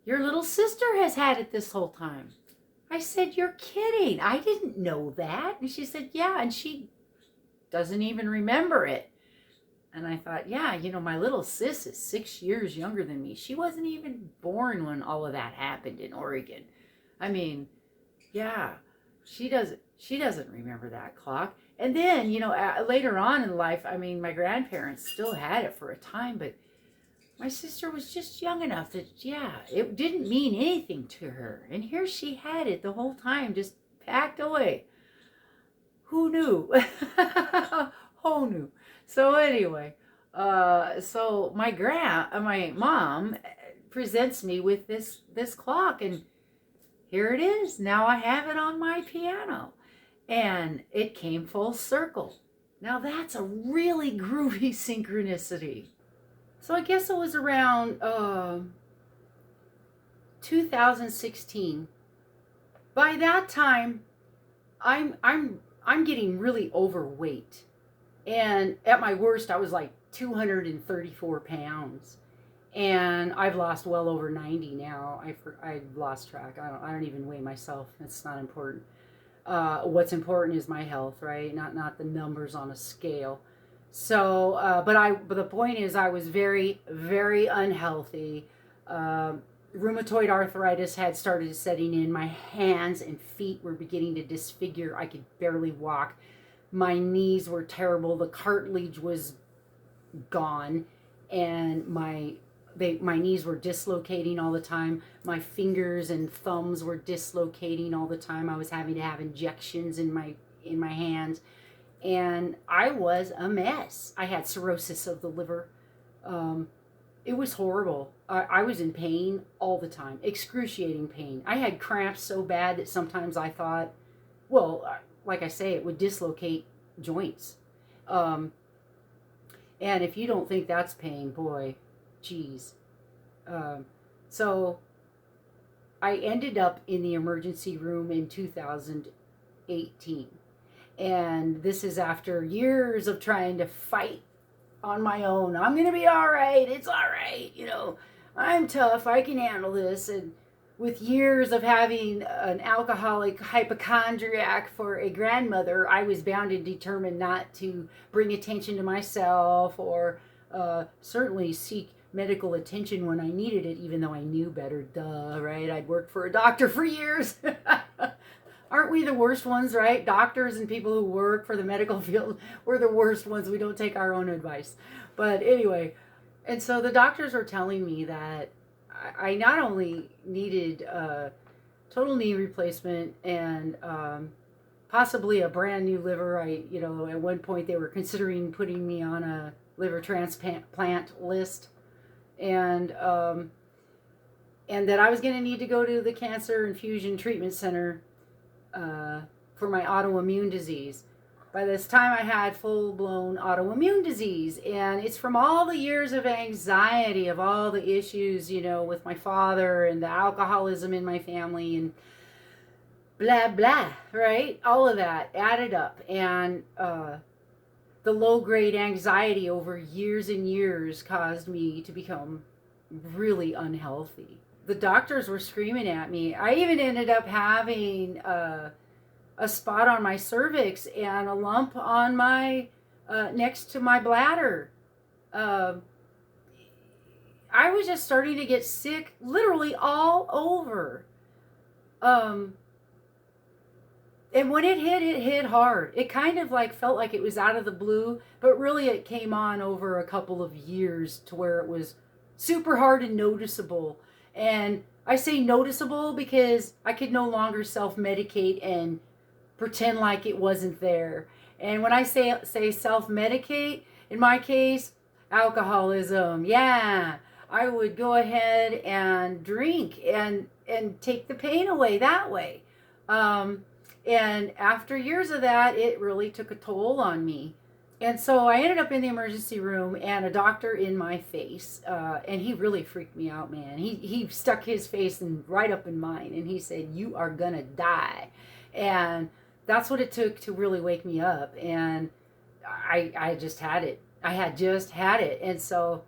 Speaker 1: your little sister has had it this whole time." I said, "You're kidding. I didn't know that." And she said, "Yeah," and she doesn't even remember it. And I thought, yeah, my little sis is 6 years younger than me. She wasn't even born when all of that happened in Oregon. I mean, yeah, she doesn't remember that clock. And then, later on in life, I mean, my grandparents still had it for a time, but my sister was just young enough that, yeah, it didn't mean anything to her. And here she had it the whole time, just packed away. Who knew? Who knew? So anyway, so my mom presents me with this clock, and here it is. Now I have it on my piano, and it came full circle. Now that's a really groovy synchronicity. So I guess it was around 2016. By that time, I'm getting really overweight. And at my worst, I was like 234 pounds. And I've lost well over 90 now. I've lost track. I don't even weigh myself. It's not important. What's important is my health, right? Not the numbers on a scale. So, but the point is, I was very, very unhealthy. Rheumatoid arthritis had started setting in. My hands and feet were beginning to disfigure. I could barely walk. My knees were terrible. The cartilage was gone, and my knees were dislocating all the time. My fingers and thumbs were dislocating all the time. I was having to have injections in my hands, and I was a mess. I had cirrhosis of the liver. It was horrible. I was in pain all the time, excruciating pain. I had cramps so bad that sometimes I thought, well, like I say, it would dislocate joints. And if you don't think that's pain, boy, geez. So I ended up in the emergency room in 2018. And this is after years of trying to fight on my own. I'm going to be all right. It's all right. I'm tough. I can handle this. And with years of having an alcoholic hypochondriac for a grandmother, I was bound and determined not to bring attention to myself or certainly seek medical attention when I needed it, even though I knew better. Duh, right? I'd worked for a doctor for years. Aren't we the worst ones, right? Doctors and people who work for the medical field, we're the worst ones. We don't take our own advice. But anyway, and so the doctors were telling me that I not only needed a total knee replacement and possibly a brand new liver. At one point they were considering putting me on a liver transplant list, and that I was going to need to go to the Cancer Infusion Treatment Center for my autoimmune disease. By this time, I had full-blown autoimmune disease, and it's from all the years of anxiety, of all the issues, with my father and the alcoholism in my family and blah, blah, right? All of that added up, and the low-grade anxiety over years and years caused me to become really unhealthy. The doctors were screaming at me. I even ended up having a spot on my cervix and a lump on my next to my bladder. I was just starting to get sick literally all over. And when it hit hard. It kind of felt like it was out of the blue, but really it came on over a couple of years to where it was super hard and noticeable. And I say noticeable because I could no longer self-medicate and pretend like it wasn't there. And when I say self-medicate, in my case, alcoholism, yeah, I would go ahead and drink and take the pain away that way. And after years of that, it really took a toll on me. And so I ended up in the emergency room and a doctor in my face, and he really freaked me out, man. He stuck his face right up in mine, and he said, "You are gonna die." And that's what it took to really wake me up. And I just had it. I had just had it. And so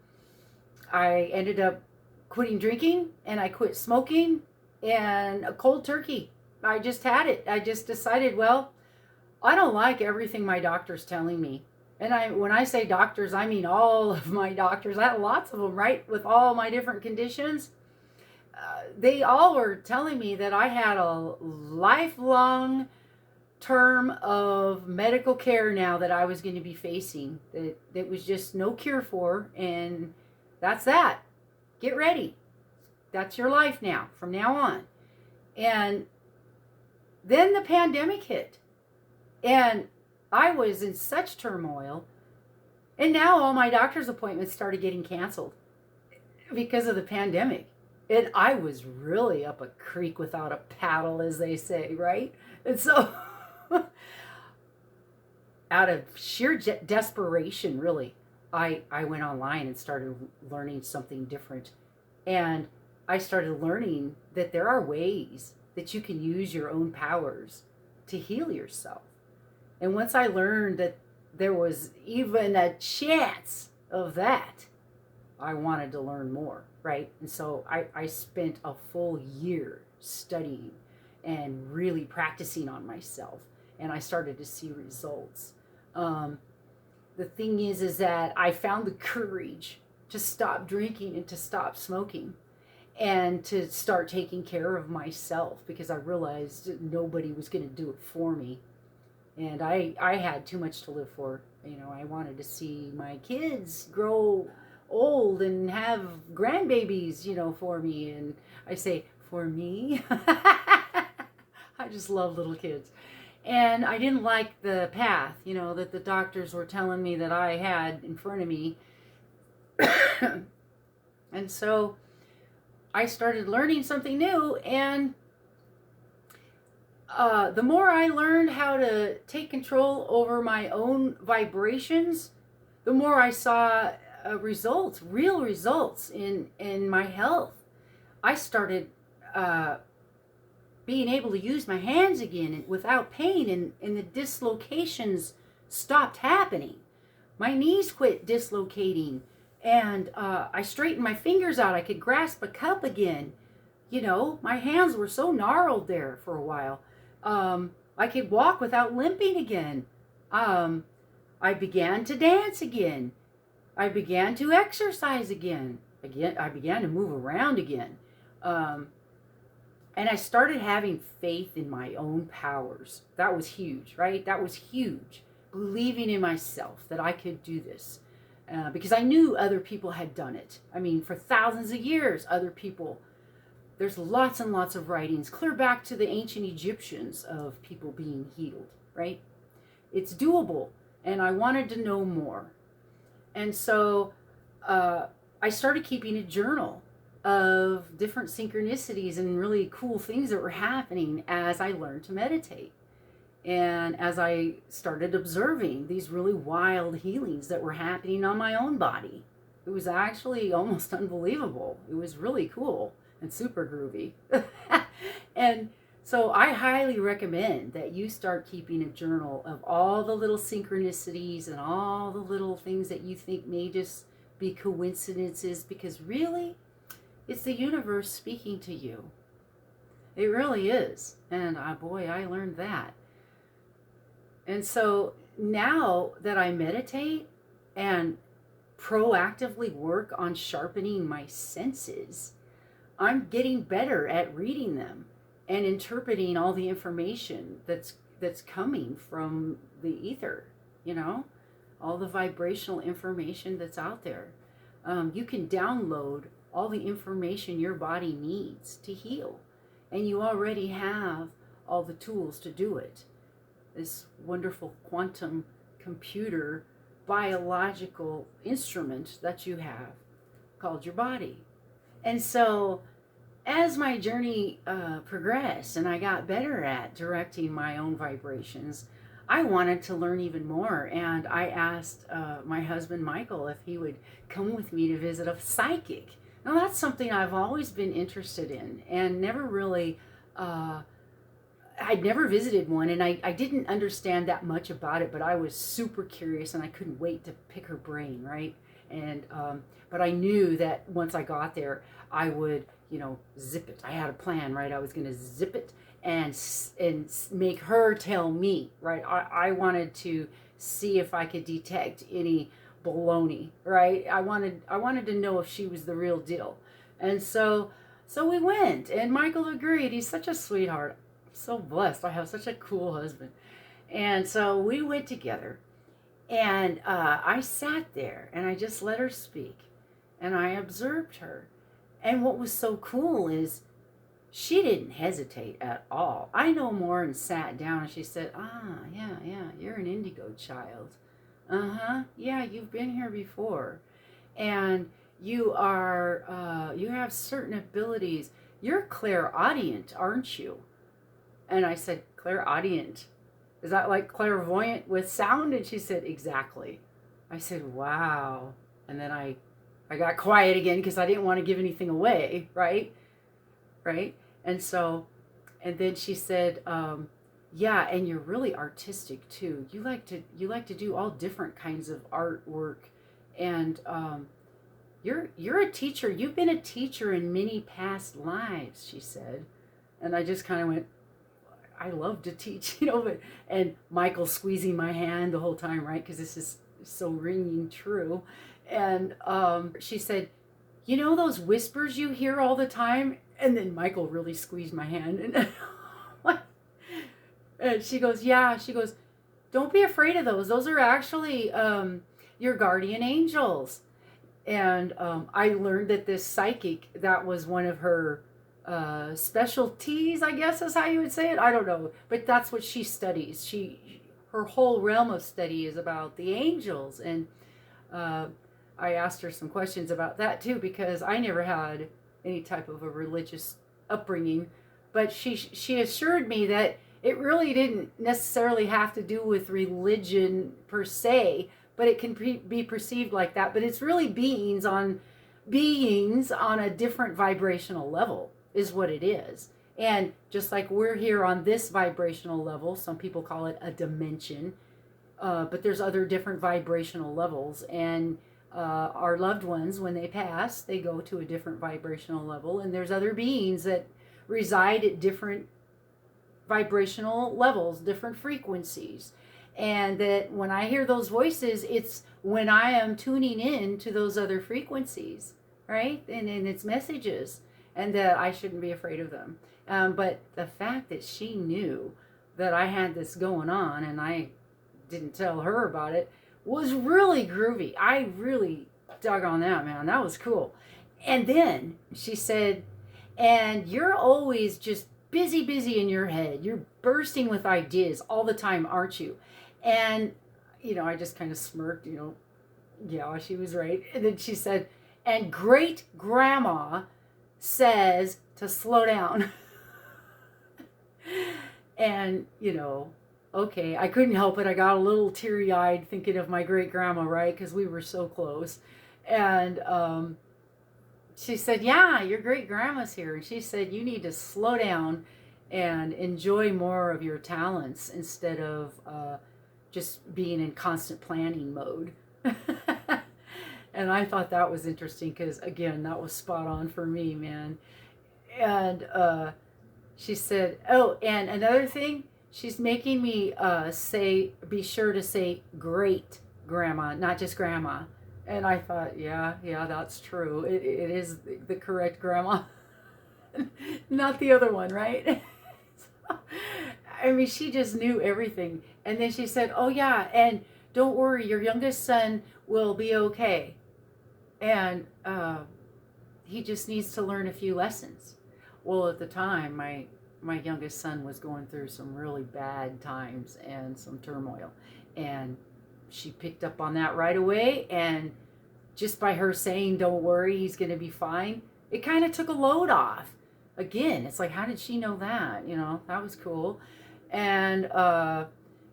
Speaker 1: I ended up quitting drinking, and I quit smoking, and a cold turkey. I just had it. I just decided, well, I don't like everything my doctor's telling me. And when I say doctors, I mean all of my doctors. I had lots of them, right? With all my different conditions. They all were telling me that I had a lifelong term of medical care now that I was going to be facing. That was just no cure for. And that's that. Get ready. That's your life now, from now on. And then the pandemic hit. And I was in such turmoil, and now all my doctor's appointments started getting canceled because of the pandemic. And I was really up a creek without a paddle, as they say, right? And so, out of sheer desperation, really, I went online and started learning something different. And I started learning that there are ways that you can use your own powers to heal yourself. And once I learned that there was even a chance of that, I wanted to learn more, right? And so I spent a full year studying and really practicing on myself. And I started to see results. The thing is that I found the courage to stop drinking and to stop smoking and to start taking care of myself, because I realized that nobody was going to do it for me. And I had too much to live for. I wanted to see my kids grow old and have grandbabies, for me. And I say, for me? I just love little kids. And I didn't like the path, that the doctors were telling me that I had in front of me. And so I started learning something new, and the more I learned how to take control over my own vibrations, the more I saw results, real results in my health. I started being able to use my hands again without pain, and the dislocations stopped happening. My knees quit dislocating, and I straightened my fingers out. I could grasp a cup again. My hands were so gnarled there for a while. I could walk without limping again. I began to dance again. I began to exercise again. I began to move around again. And I started having faith in my own powers. That was huge, right? That was huge. Believing in myself that I could do this. Because I knew other people had done it. I mean, for thousands of years, other people, there's lots and lots of writings, clear back to the ancient Egyptians, of people being healed, right? It's doable, and I wanted to know more. And so I started keeping a journal of different synchronicities and really cool things that were happening as I learned to meditate. And as I started observing these really wild healings that were happening on my own body, it was actually almost unbelievable. It was really cool and super groovy. And so I highly recommend that you start keeping a journal of all the little synchronicities and all the little things that you think may just be coincidences, because really, it's the universe speaking to you. It really is. And boy, I learned that. And so now that I meditate and proactively work on sharpening my senses, I'm getting better at reading them and interpreting all the information that's coming from the ether, you know, all the vibrational information that's out there. You can download all the information your body needs to heal, and you already have all the tools to do it. This wonderful quantum computer biological instrument that you have called your body. And so as my journey progressed and I got better at directing my own vibrations, I wanted to learn even more. And I asked my husband, Michael, if he would come with me to visit a psychic. Now, that's something I've always been interested in and never really, I'd never visited one, and I didn't understand that much about it, but I was super curious and I couldn't wait to pick her brain, right? And, but I knew that once I got there, I would, zip it. I had a plan, right? I was going to zip it and make her tell me, right? I wanted to see if I could detect any baloney, right? I wanted to know if she was the real deal. And so we went, and Michael agreed. He's such a sweetheart. I'm so blessed. I have such a cool husband. And so we went together, and I sat there and I just let her speak, and I observed her. And what was so cool is she didn't hesitate at all. I no more and sat down, and she said, yeah, you're an indigo child. Yeah, you've been here before. And you are, you have certain abilities. You're clairaudient, aren't you? And I said, clairaudient? Is that like clairvoyant with sound? And she said, exactly. I said, wow. And then I got quiet again because I didn't want to give anything away, right? And so, and then she said, yeah, and you're really artistic too. You like to do all different kinds of artwork, and you're a teacher. You've been a teacher in many past lives, she said. And I just kind of went, I love to teach, but, and Michael squeezing my hand the whole time, right? Because this is so ringing true. And she said, those whispers you hear all the time? And then Michael really squeezed my hand. And she goes, yeah. She goes, don't be afraid of those. Those are actually your guardian angels. And I learned that this psychic, that was one of her specialties, I guess is how you would say it. I don't know. But that's what she studies. Her whole realm of study is about the angels. And I asked her some questions about that too, because I never had any type of a religious upbringing. But she assured me that it really didn't necessarily have to do with religion per se, but it can be perceived like that. But it's really beings on a different vibrational level is what it is. And just like we're here on this vibrational level, some people call it a dimension, but there's other different vibrational levels. And our loved ones, when they pass, they go to a different vibrational level. And there's other beings that reside at different vibrational levels, different frequencies. And that when I hear those voices, it's when I am tuning in to those other frequencies, right? And it's messages, and that I shouldn't be afraid of them. But the fact that she knew that I had this going on and I didn't tell her about it was really groovy. I really dug on that, man. That was cool. And then she said, and you're always just busy, busy in your head. You're bursting with ideas all the time, aren't you? And, I just kind of smirked, yeah, she was right. And then she said, and great grandma says to slow down. And, okay, I couldn't help it. I got a little teary-eyed thinking of my great grandma, right? Because we were so close. And she said, yeah, your great grandma's here. And she said, you need to slow down and enjoy more of your talents instead of just being in constant planning mode. And I thought that was interesting because, again, that was spot on for me, man. And she said, oh, and another thing, she's making me be sure to say great grandma, not just grandma. And I thought, yeah, that's true. It is the correct grandma, not the other one, right? I mean, she just knew everything. And then she said, oh, yeah, and don't worry, your youngest son will be okay. And he just needs to learn a few lessons. Well, at the time, my youngest son was going through some really bad times and some turmoil. And she picked up on that right away. And just by her saying, don't worry, he's going to be fine, it kind of took a load off. Again, it's like, how did she know that? That was cool. And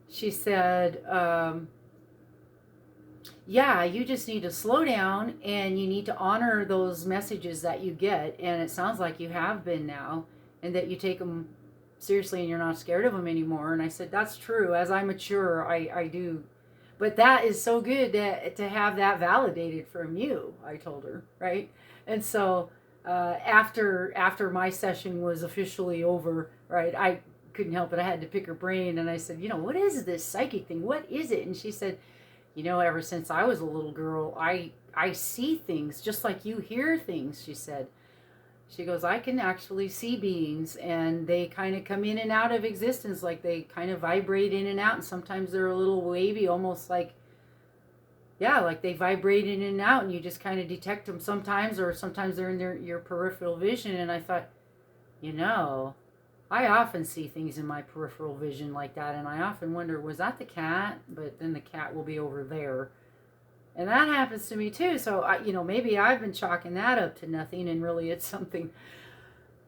Speaker 1: she said, yeah, you just need to slow down and you need to honor those messages that you get. And it sounds like you have been now, and that you take them seriously and you're not scared of them anymore. And I said, that's true. As I mature, I do. But that is so good to have that validated from you, I told her, right? And so after my session was officially over, right, I couldn't help it. I had to pick her brain. And I said, what is this psychic thing? What is it? And she said, ever since I was a little girl, I see things just like you hear things, she said. She goes, I can actually see beings, and they kind of come in and out of existence, like they kind of vibrate in and out, and sometimes they're a little wavy, almost like, yeah, like they vibrate in and out, and you just kind of detect them sometimes, or sometimes they're in your peripheral vision. And I thought, I often see things in my peripheral vision like that, and I often wonder, was that the cat? But then the cat will be over there. And that happens to me too. So, maybe I've been chalking that up to nothing, and really it's something,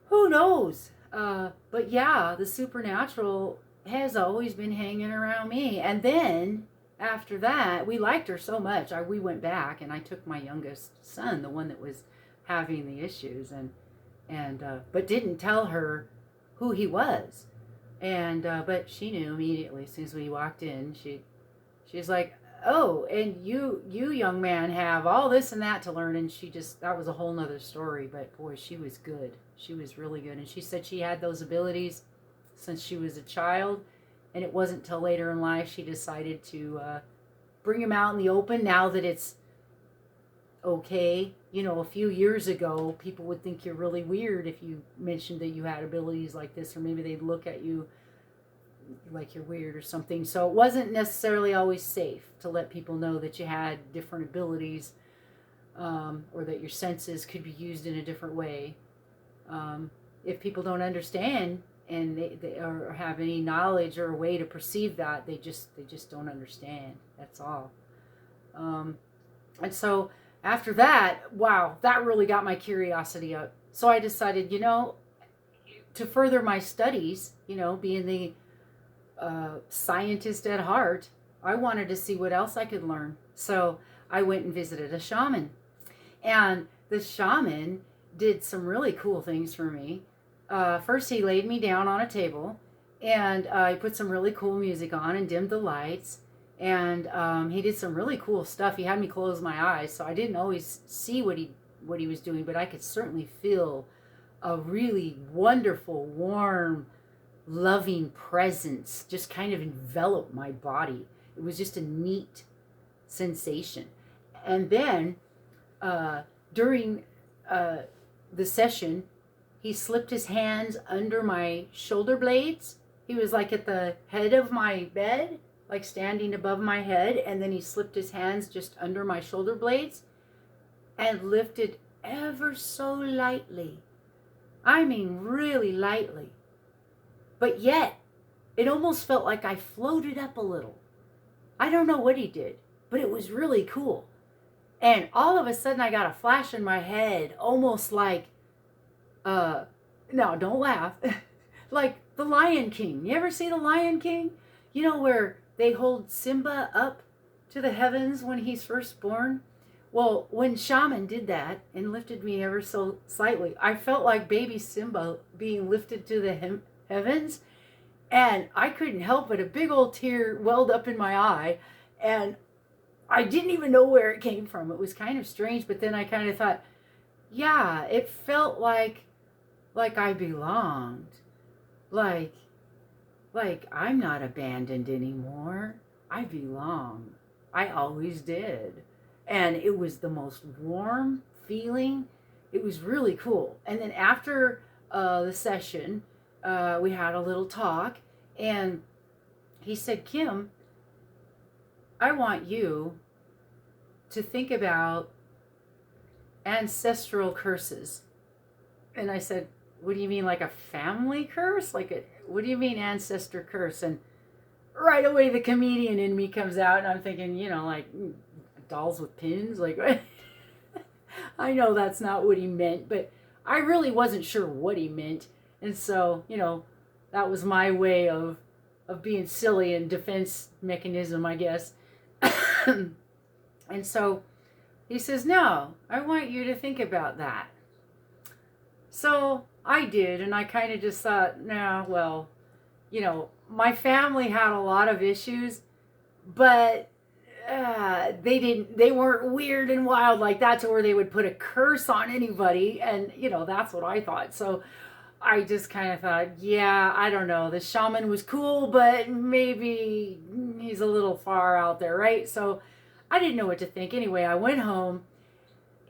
Speaker 1: who knows? But yeah, the supernatural has always been hanging around me. And then after that, we liked her so much. We went back, and I took my youngest son, the one that was having the issues, but didn't tell her who he was. And but she knew immediately as soon as we walked in. She's like, oh, and you young man have all this and that to learn. And that was a whole nother story. But boy, she was good. She was really good. And she said she had those abilities since she was a child, and it wasn't till later in life she decided to bring them out in the open, now that it's okay. A few years ago, people would think you're really weird if you mentioned that you had abilities like this, or maybe they'd look at you like you're weird or something. So it wasn't necessarily always safe to let people know that you had different abilities, or that your senses could be used in a different way. If people don't understand and they or have any knowledge or a way to perceive that, they just don't understand. That's all. And so after that, wow, that really got my curiosity up. So I decided, to further my studies, being the scientist at heart, I wanted to see what else I could learn. So I went and visited a shaman. And the shaman did some really cool things for me. First, he laid me down on a table, and he put some really cool music on and dimmed the lights. And he did some really cool stuff. He had me close my eyes, so I didn't always see what he was doing, but I could certainly feel a really wonderful, warm, loving presence just kind of envelop my body. It was just a neat sensation. And then during the session, he slipped his hands under my shoulder blades. He was like at the head of my bed, like standing above my head, and then he slipped his hands just under my shoulder blades and lifted ever so lightly. I mean, really lightly. But yet, it almost felt like I floated up a little. I don't know what he did, but it was really cool. And all of a sudden, I got a flash in my head, almost like, no, don't laugh, like the Lion King. You ever see the Lion King? You know, where they hold Simba up to the heavens when he's first born? Well, when Shaman did that and lifted me ever so slightly, I felt like baby Simba being lifted to the heavens. And I couldn't help it. A big old tear welled up in my eye. And I didn't even know where it came from. It was kind of strange. But then I kind of thought, yeah, it felt like I belonged. Like I'm not abandoned anymore. I belong. I always did. And it was the most warm feeling. It was really cool. And then after the session, we had a little talk, and he said, Kim, I want you to think about ancestral curses. And I said, what do you mean, like a family curse? What do you mean ancestor curse? And right away the comedian in me comes out, and I'm thinking, like dolls with pins, like I know that's not what he meant, but I really wasn't sure what he meant. And so, that was my way of being silly and defense mechanism, I guess. And so he says, no, I want you to think about that. So I did, and I kind of just thought, nah, well, my family had a lot of issues, but they weren't weird and wild like that to where they would put a curse on anybody. And, that's what I thought. So I just kind of thought, yeah, I don't know. The shaman was cool, but maybe he's a little far out there, right? So I didn't know what to think. Anyway, I went home,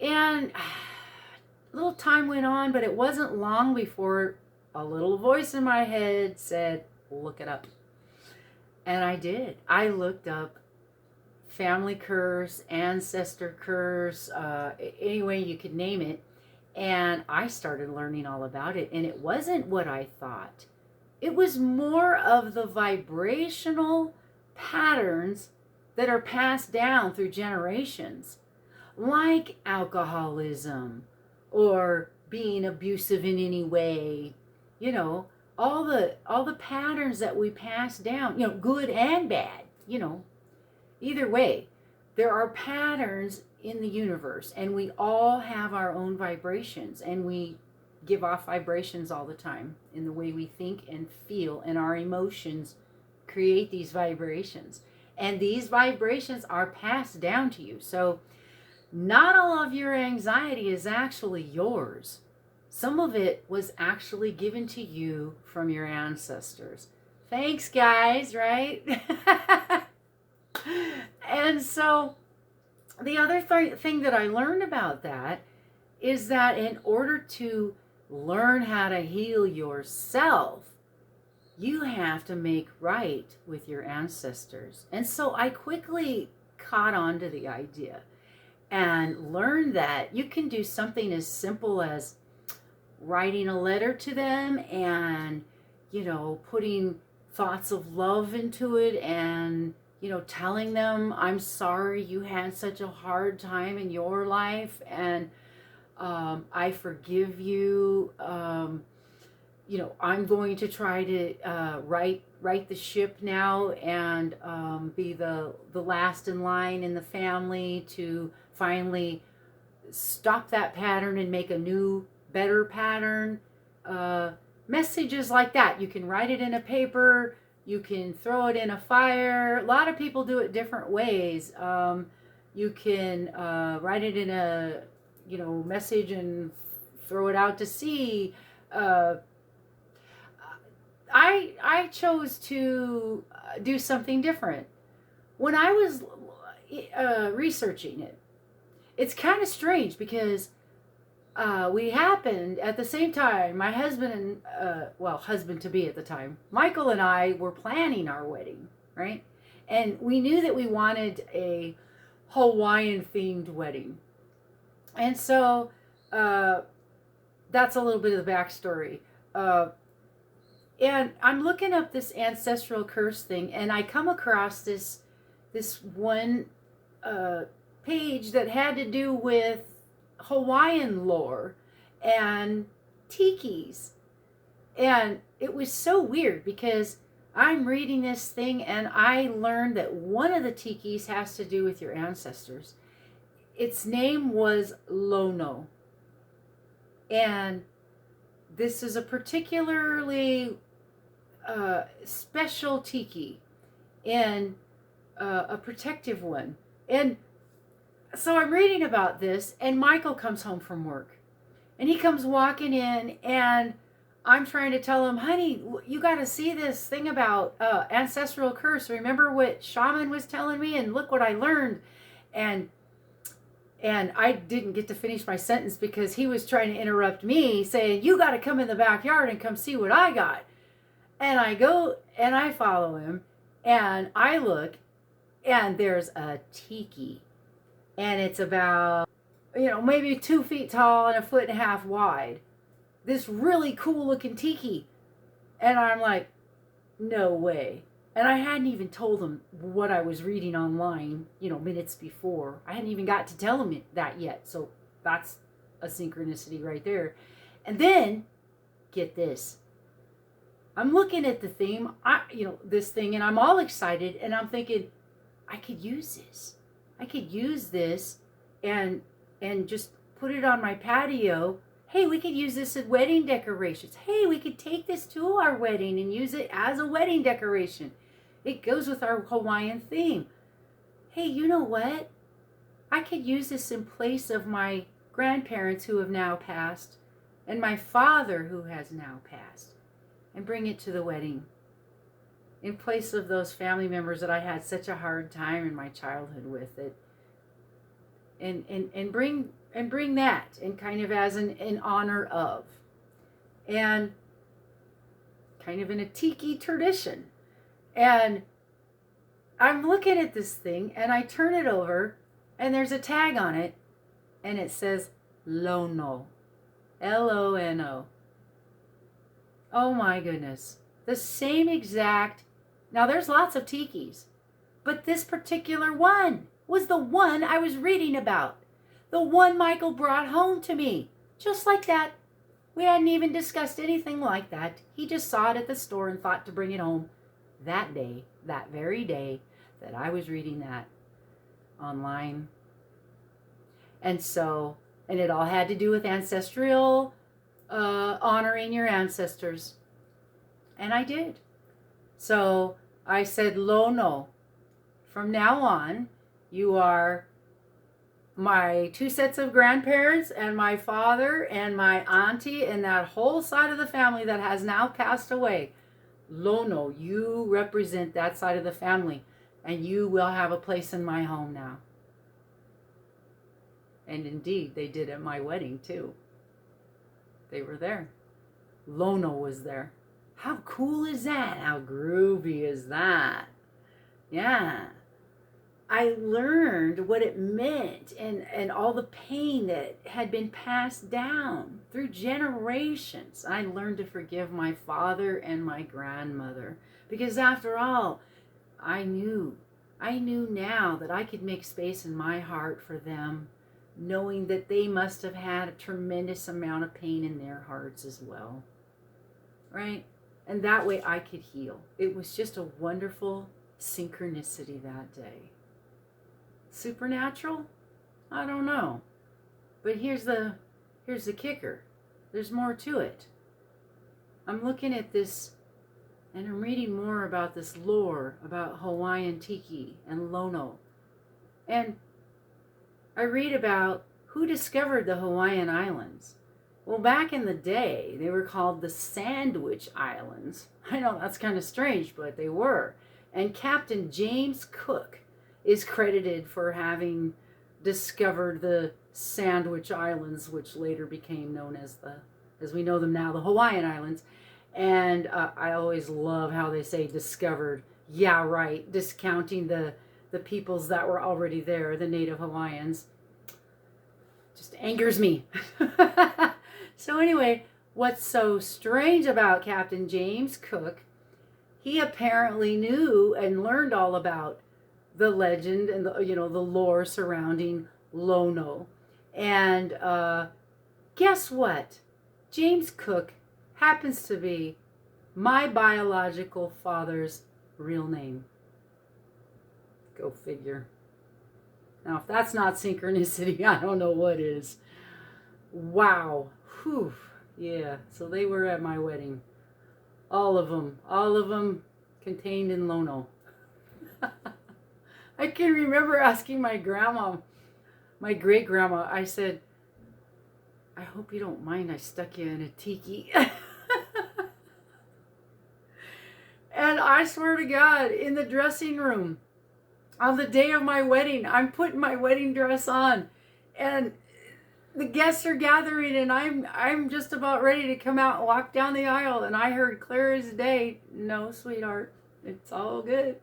Speaker 1: and a little time went on, but it wasn't long before a little voice in my head said, look it up. And I did. I looked up family curse, ancestor curse, any way you could name it. And I started learning all about it. And it wasn't what I thought. It was more of the vibrational patterns that are passed down through generations, like alcoholism or being abusive in any way, all the patterns that we pass down, good and bad, either way, there are patterns in the universe, and we all have our own vibrations, and we give off vibrations all the time in the way we think and feel, and our emotions create these vibrations, and these vibrations are passed down to you. So not all of your anxiety is actually yours. Some of it was actually given to you from your ancestors. Thanks, guys, right? And so the other thing that I learned about that is that in order to learn how to heal yourself, you have to make right with your ancestors. And so I quickly caught on to the idea and learned that you can do something as simple as writing a letter to them and, putting thoughts of love into it and, telling them, I'm sorry you had such a hard time in your life, and I forgive you. I'm going to try to right the ship now and be the last in line in the family to finally stop that pattern and make a new, better pattern. Messages like that. You can write it in a paper. You can throw it in a fire. A lot of people do it different ways. You can write it in a message and throw it out to sea. I chose to do something different. When I was researching it, it's kind of strange because we happened at the same time, my husband and, husband to be at the time, Michael and I were planning our wedding, right? And we knew that we wanted a Hawaiian themed wedding. And so that's a little bit of the backstory. And I'm looking up this ancestral curse thing, and I come across this one page that had to do with Hawaiian lore and tikis. And it was so weird because I'm reading this thing and I learned that one of the tikis has to do with your ancestors. Its name was Lono. And this is a particularly special tiki and a protective one. And so I'm reading about this, and Michael comes home from work. And he comes walking in, and I'm trying to tell him, honey, you got to see this thing about ancestral curse. Remember what shaman was telling me? And look what I learned. And I didn't get to finish my sentence because he was trying to interrupt me, saying, you got to come in the backyard and come see what I got. And I go and I follow him, and I look, and there's a tiki. And it's about, maybe 2 feet tall and 1.5 feet wide. This really cool looking tiki. And I'm like, no way. And I hadn't even told him what I was reading online, minutes before. I hadn't even got to tell him that yet. So that's a synchronicity right there. And then, get this. I'm looking at the theme, this thing, and I'm all excited, and I'm thinking, I could use this. I could use this and just put it on my patio. Hey, we could use this as wedding decorations. Hey, we could take this to our wedding and use it as a wedding decoration. It goes with our Hawaiian theme. Hey, you know what? I could use this in place of my grandparents who have now passed and my father who has now passed, and bring it to the wedding in place of those family members that I had such a hard time in my childhood with it. And bring that, and kind of as an honor of, and kind of in a tiki tradition. And I'm looking at this thing, and I turn it over, and there's a tag on it, and it says Lono, Lono. Oh my goodness, the same exact. Now there's lots of tikis, but this particular one was the one I was reading about. The one Michael brought home to me. Just like that. We hadn't even discussed anything like that. He just saw it at the store and thought to bring it home that day, that very day that I was reading that online. And it all had to do with ancestral, honoring your ancestors. And I did. So I said, Lono, from now on, you are my 2 sets of grandparents and my father and my auntie and that whole side of the family that has now passed away. Lono, you represent that side of the family, and you will have a place in my home now. And indeed, they did at my wedding too. They were there. Lono was there. How cool is that? How groovy is that? Yeah. I learned what it meant and all the pain that had been passed down through generations. I learned to forgive my father and my grandmother, because after all, I knew now that I could make space in my heart for them, knowing that they must have had a tremendous amount of pain in their hearts as well, right? And that way I could heal. It was just a wonderful synchronicity that day. Supernatural? I don't know. But here's the kicker. There's more to it. I'm looking at this and I'm reading more about this lore about Hawaiian tiki and Lono. And I read about who discovered the Hawaiian Islands. Well, back in the day, they were called the Sandwich Islands. I know that's kind of strange, but they were. And Captain James Cook is credited for having discovered the Sandwich Islands, which later became known as we know them now, the Hawaiian Islands. And I always love how they say discovered. Yeah, right. Discounting the peoples that were already there, the native Hawaiians. Just angers me. So anyway, what's so strange about Captain James Cook, he apparently knew and learned all about the legend and the lore surrounding Lono. And guess what? James Cook happens to be my biological father's real name. Go figure. Now, if that's not synchronicity, I don't know what is. Wow. Whew. Yeah. So they were at my wedding. All of them contained in Lono. I can remember asking my grandma, my great grandma, I said, I hope you don't mind I stuck you in a tiki. And I swear to God, in the dressing room, on the day of my wedding, I'm putting my wedding dress on, and the guests are gathering, and I'm just about ready to come out and walk down the aisle, and I heard clear as day, no, sweetheart, it's all good.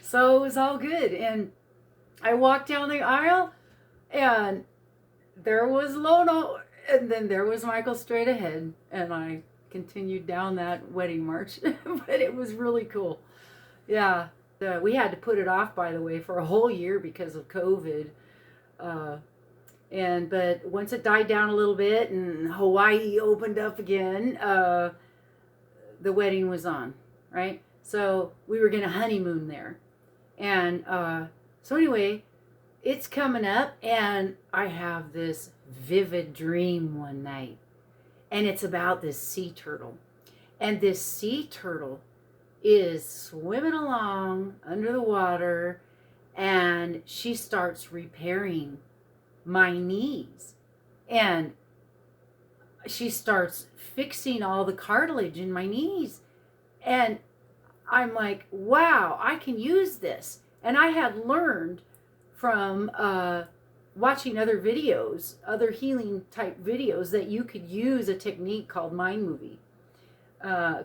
Speaker 1: So it was all good, and I walked down the aisle, and there was Lono, and then there was Michael straight ahead, and I continued down that wedding march. But it was really cool. Yeah, we had to put it off, by the way, for a whole year because of COVID. But once it died down a little bit and Hawaii opened up again, the wedding was on, right? So we were going to honeymoon there. And so anyway, it's coming up, and I have this vivid dream one night. And it's about this sea turtle. And this sea turtle is swimming along under the water, and she starts repairing my knees. And she starts fixing all the cartilage in my knees. And I'm like, wow, I can use this. And I had learned from watching other videos, other healing type videos, that you could use a technique called mind movie,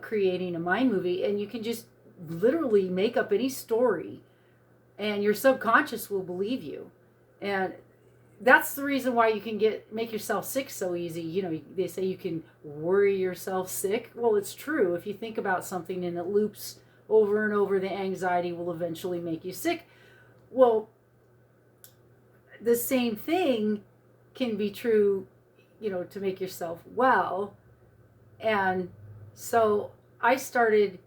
Speaker 1: creating a mind movie, and you can just literally make up any story and your subconscious will believe you. And that's the reason why you can make yourself sick so easy. You know, they say you can worry yourself sick. Well, it's true. If you think about something and it loops over and over, the anxiety will eventually make you sick. Well, the same thing can be true, to make yourself well. And so I started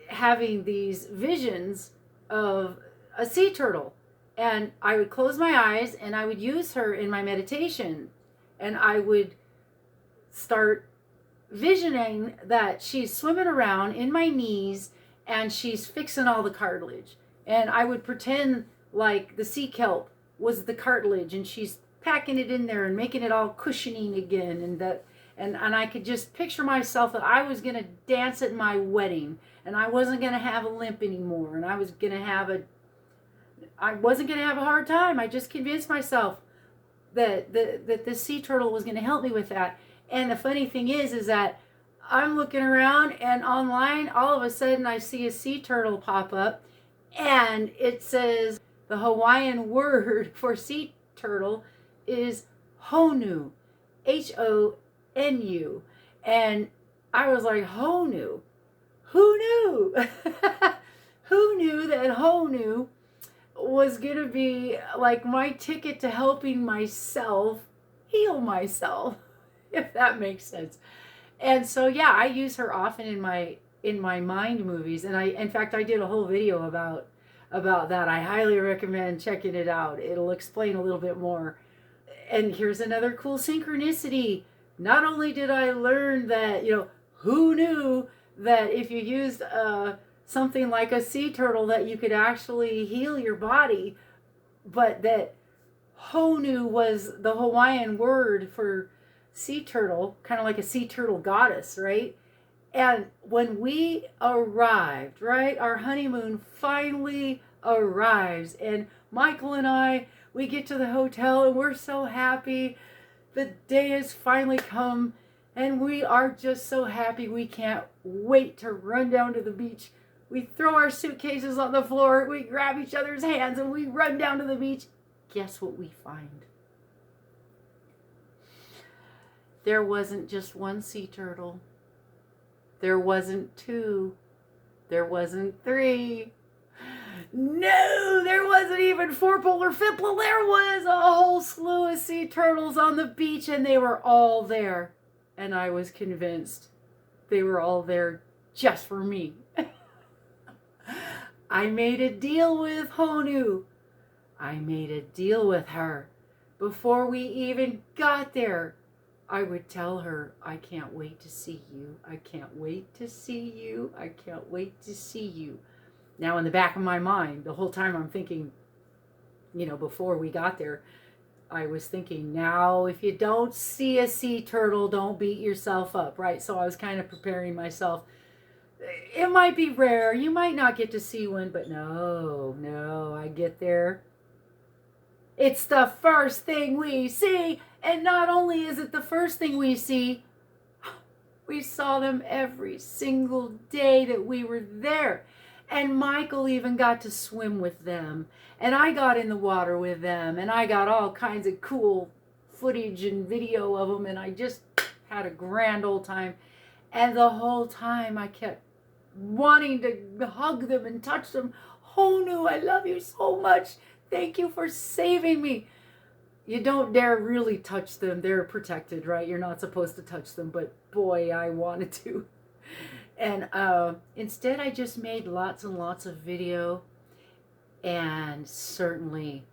Speaker 1: having these visions of a sea turtle, and I would close my eyes and I would use her in my meditation, and I would start visioning that she's swimming around in my knees and she's fixing all the cartilage. And I would pretend like the sea kelp was the cartilage, and she's packing it in there and making it all cushioning again, and I could just picture myself that I was going to dance at my wedding, and I wasn't going to have a limp anymore, and I wasn't going to have a hard time. I just convinced myself that the sea turtle was going to help me with that. And the funny thing is that I'm looking around, and online all of a sudden I see a sea turtle pop up, and it says the Hawaiian word for sea turtle is honu, Honu. And I was like, honu? Who knew? Who knew that honu was going to be like my ticket to helping myself heal myself, if that makes sense. And so, yeah, I use her often in my mind movies. And in fact, I did a whole video about that. I highly recommend checking it out. It'll explain a little bit more. And here's another cool synchronicity. Not only did I learn that, who knew that if you used something like a sea turtle that you could actually heal your body, but that honu was the Hawaiian word for sea turtle, kind of like a sea turtle goddess, right? And when we arrived, right, our honeymoon finally arrives, and Michael and I, we get to the hotel and we're so happy. The day has finally come and we are just so happy. We can't wait to run down to the beach. We throw our suitcases on the floor, we grab each other's hands and we run down to the beach. Guess what we find? There wasn't just one sea turtle. There wasn't two. There wasn't three. No, there wasn't even fourple or fipple. There was a whole slew of sea turtles on the beach and they were all there. And I was convinced they were all there just for me. I made a deal with Honu. I made a deal with her. Before we even got there, I would tell her, I can't wait to see you. I can't wait to see you. I can't wait to see you. Now, in the back of my mind, the whole time I'm thinking, before we got there, I was thinking, now, if you don't see a sea turtle, don't beat yourself up, right? So I was kind of preparing myself. It might be rare. You might not get to see one, but no, I get there. It's the first thing we see. And not only is it the first thing we see, we saw them every single day that we were there. And Michael even got to swim with them. And I got in the water with them. And I got all kinds of cool footage and video of them. And I just had a grand old time. And the whole time I kept wanting to hug them and touch them. Honu, I love you so much. Thank you for saving me. You don't dare really touch them. They're protected, right? You're not supposed to touch them. But boy, I wanted to. And instead, I just made lots and lots of video and certainly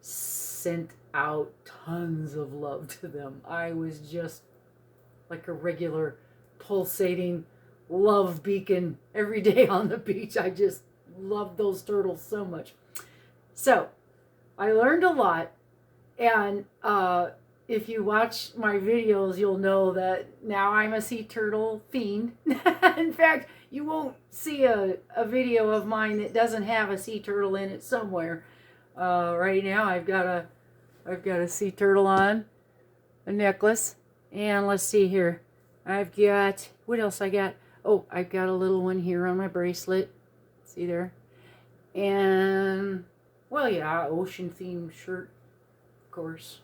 Speaker 1: sent out tons of love to them. I was just like a regular pulsating love beacon every day on the beach. I just loved those turtles so much. So I learned a lot. And if you watch my videos, you'll know that now I'm a sea turtle fiend. In fact, you won't see a video of mine that doesn't have a sea turtle in it somewhere. Right now, I've got a sea turtle on, a necklace, and let's see here. I've got, what else I got? Oh, I've got a little one here on my bracelet. See there? And, well, yeah, ocean themed shirt, of course.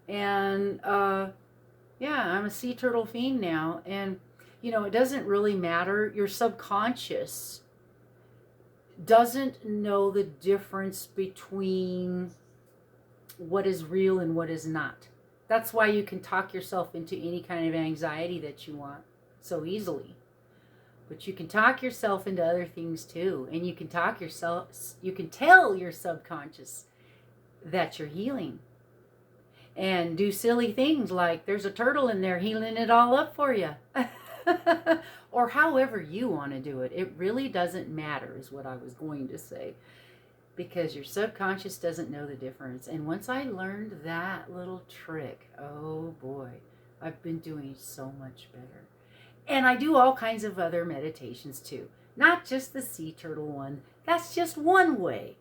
Speaker 1: And yeah, I'm a sea turtle fiend now. And it doesn't really matter. Your subconscious doesn't know the difference between what is real and what is not. That's why you can talk yourself into any kind of anxiety that you want so easily. But you can talk yourself into other things too. And you can tell your subconscious that you're healing. And do silly things like there's a turtle in there healing it all up for you. Or however you want to do it. It really doesn't matter is what I was going to say. Because your subconscious doesn't know the difference. And once I learned that little trick, oh boy, I've been doing so much better. And I do all kinds of other meditations too. Not just the sea turtle one. That's just one way.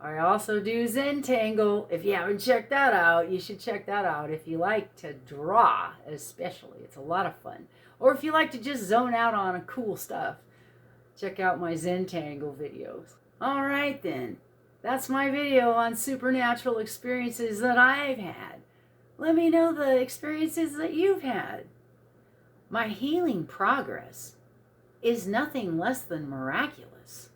Speaker 1: I also do Zentangle. If you haven't checked that out, you should check that out. If you like to draw, especially. It's a lot of fun. Or if you like to just zone out on cool stuff, check out my Zentangle videos. All right then. That's my video on supernatural experiences that I've had. Let me know the experiences that you've had. My healing progress is nothing less than miraculous.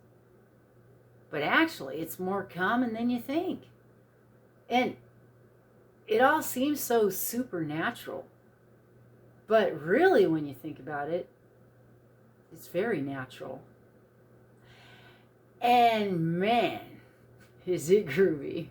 Speaker 1: But actually, it's more common than you think. And it all seems so supernatural. But really, when you think about it, it's very natural. And man, is it groovy.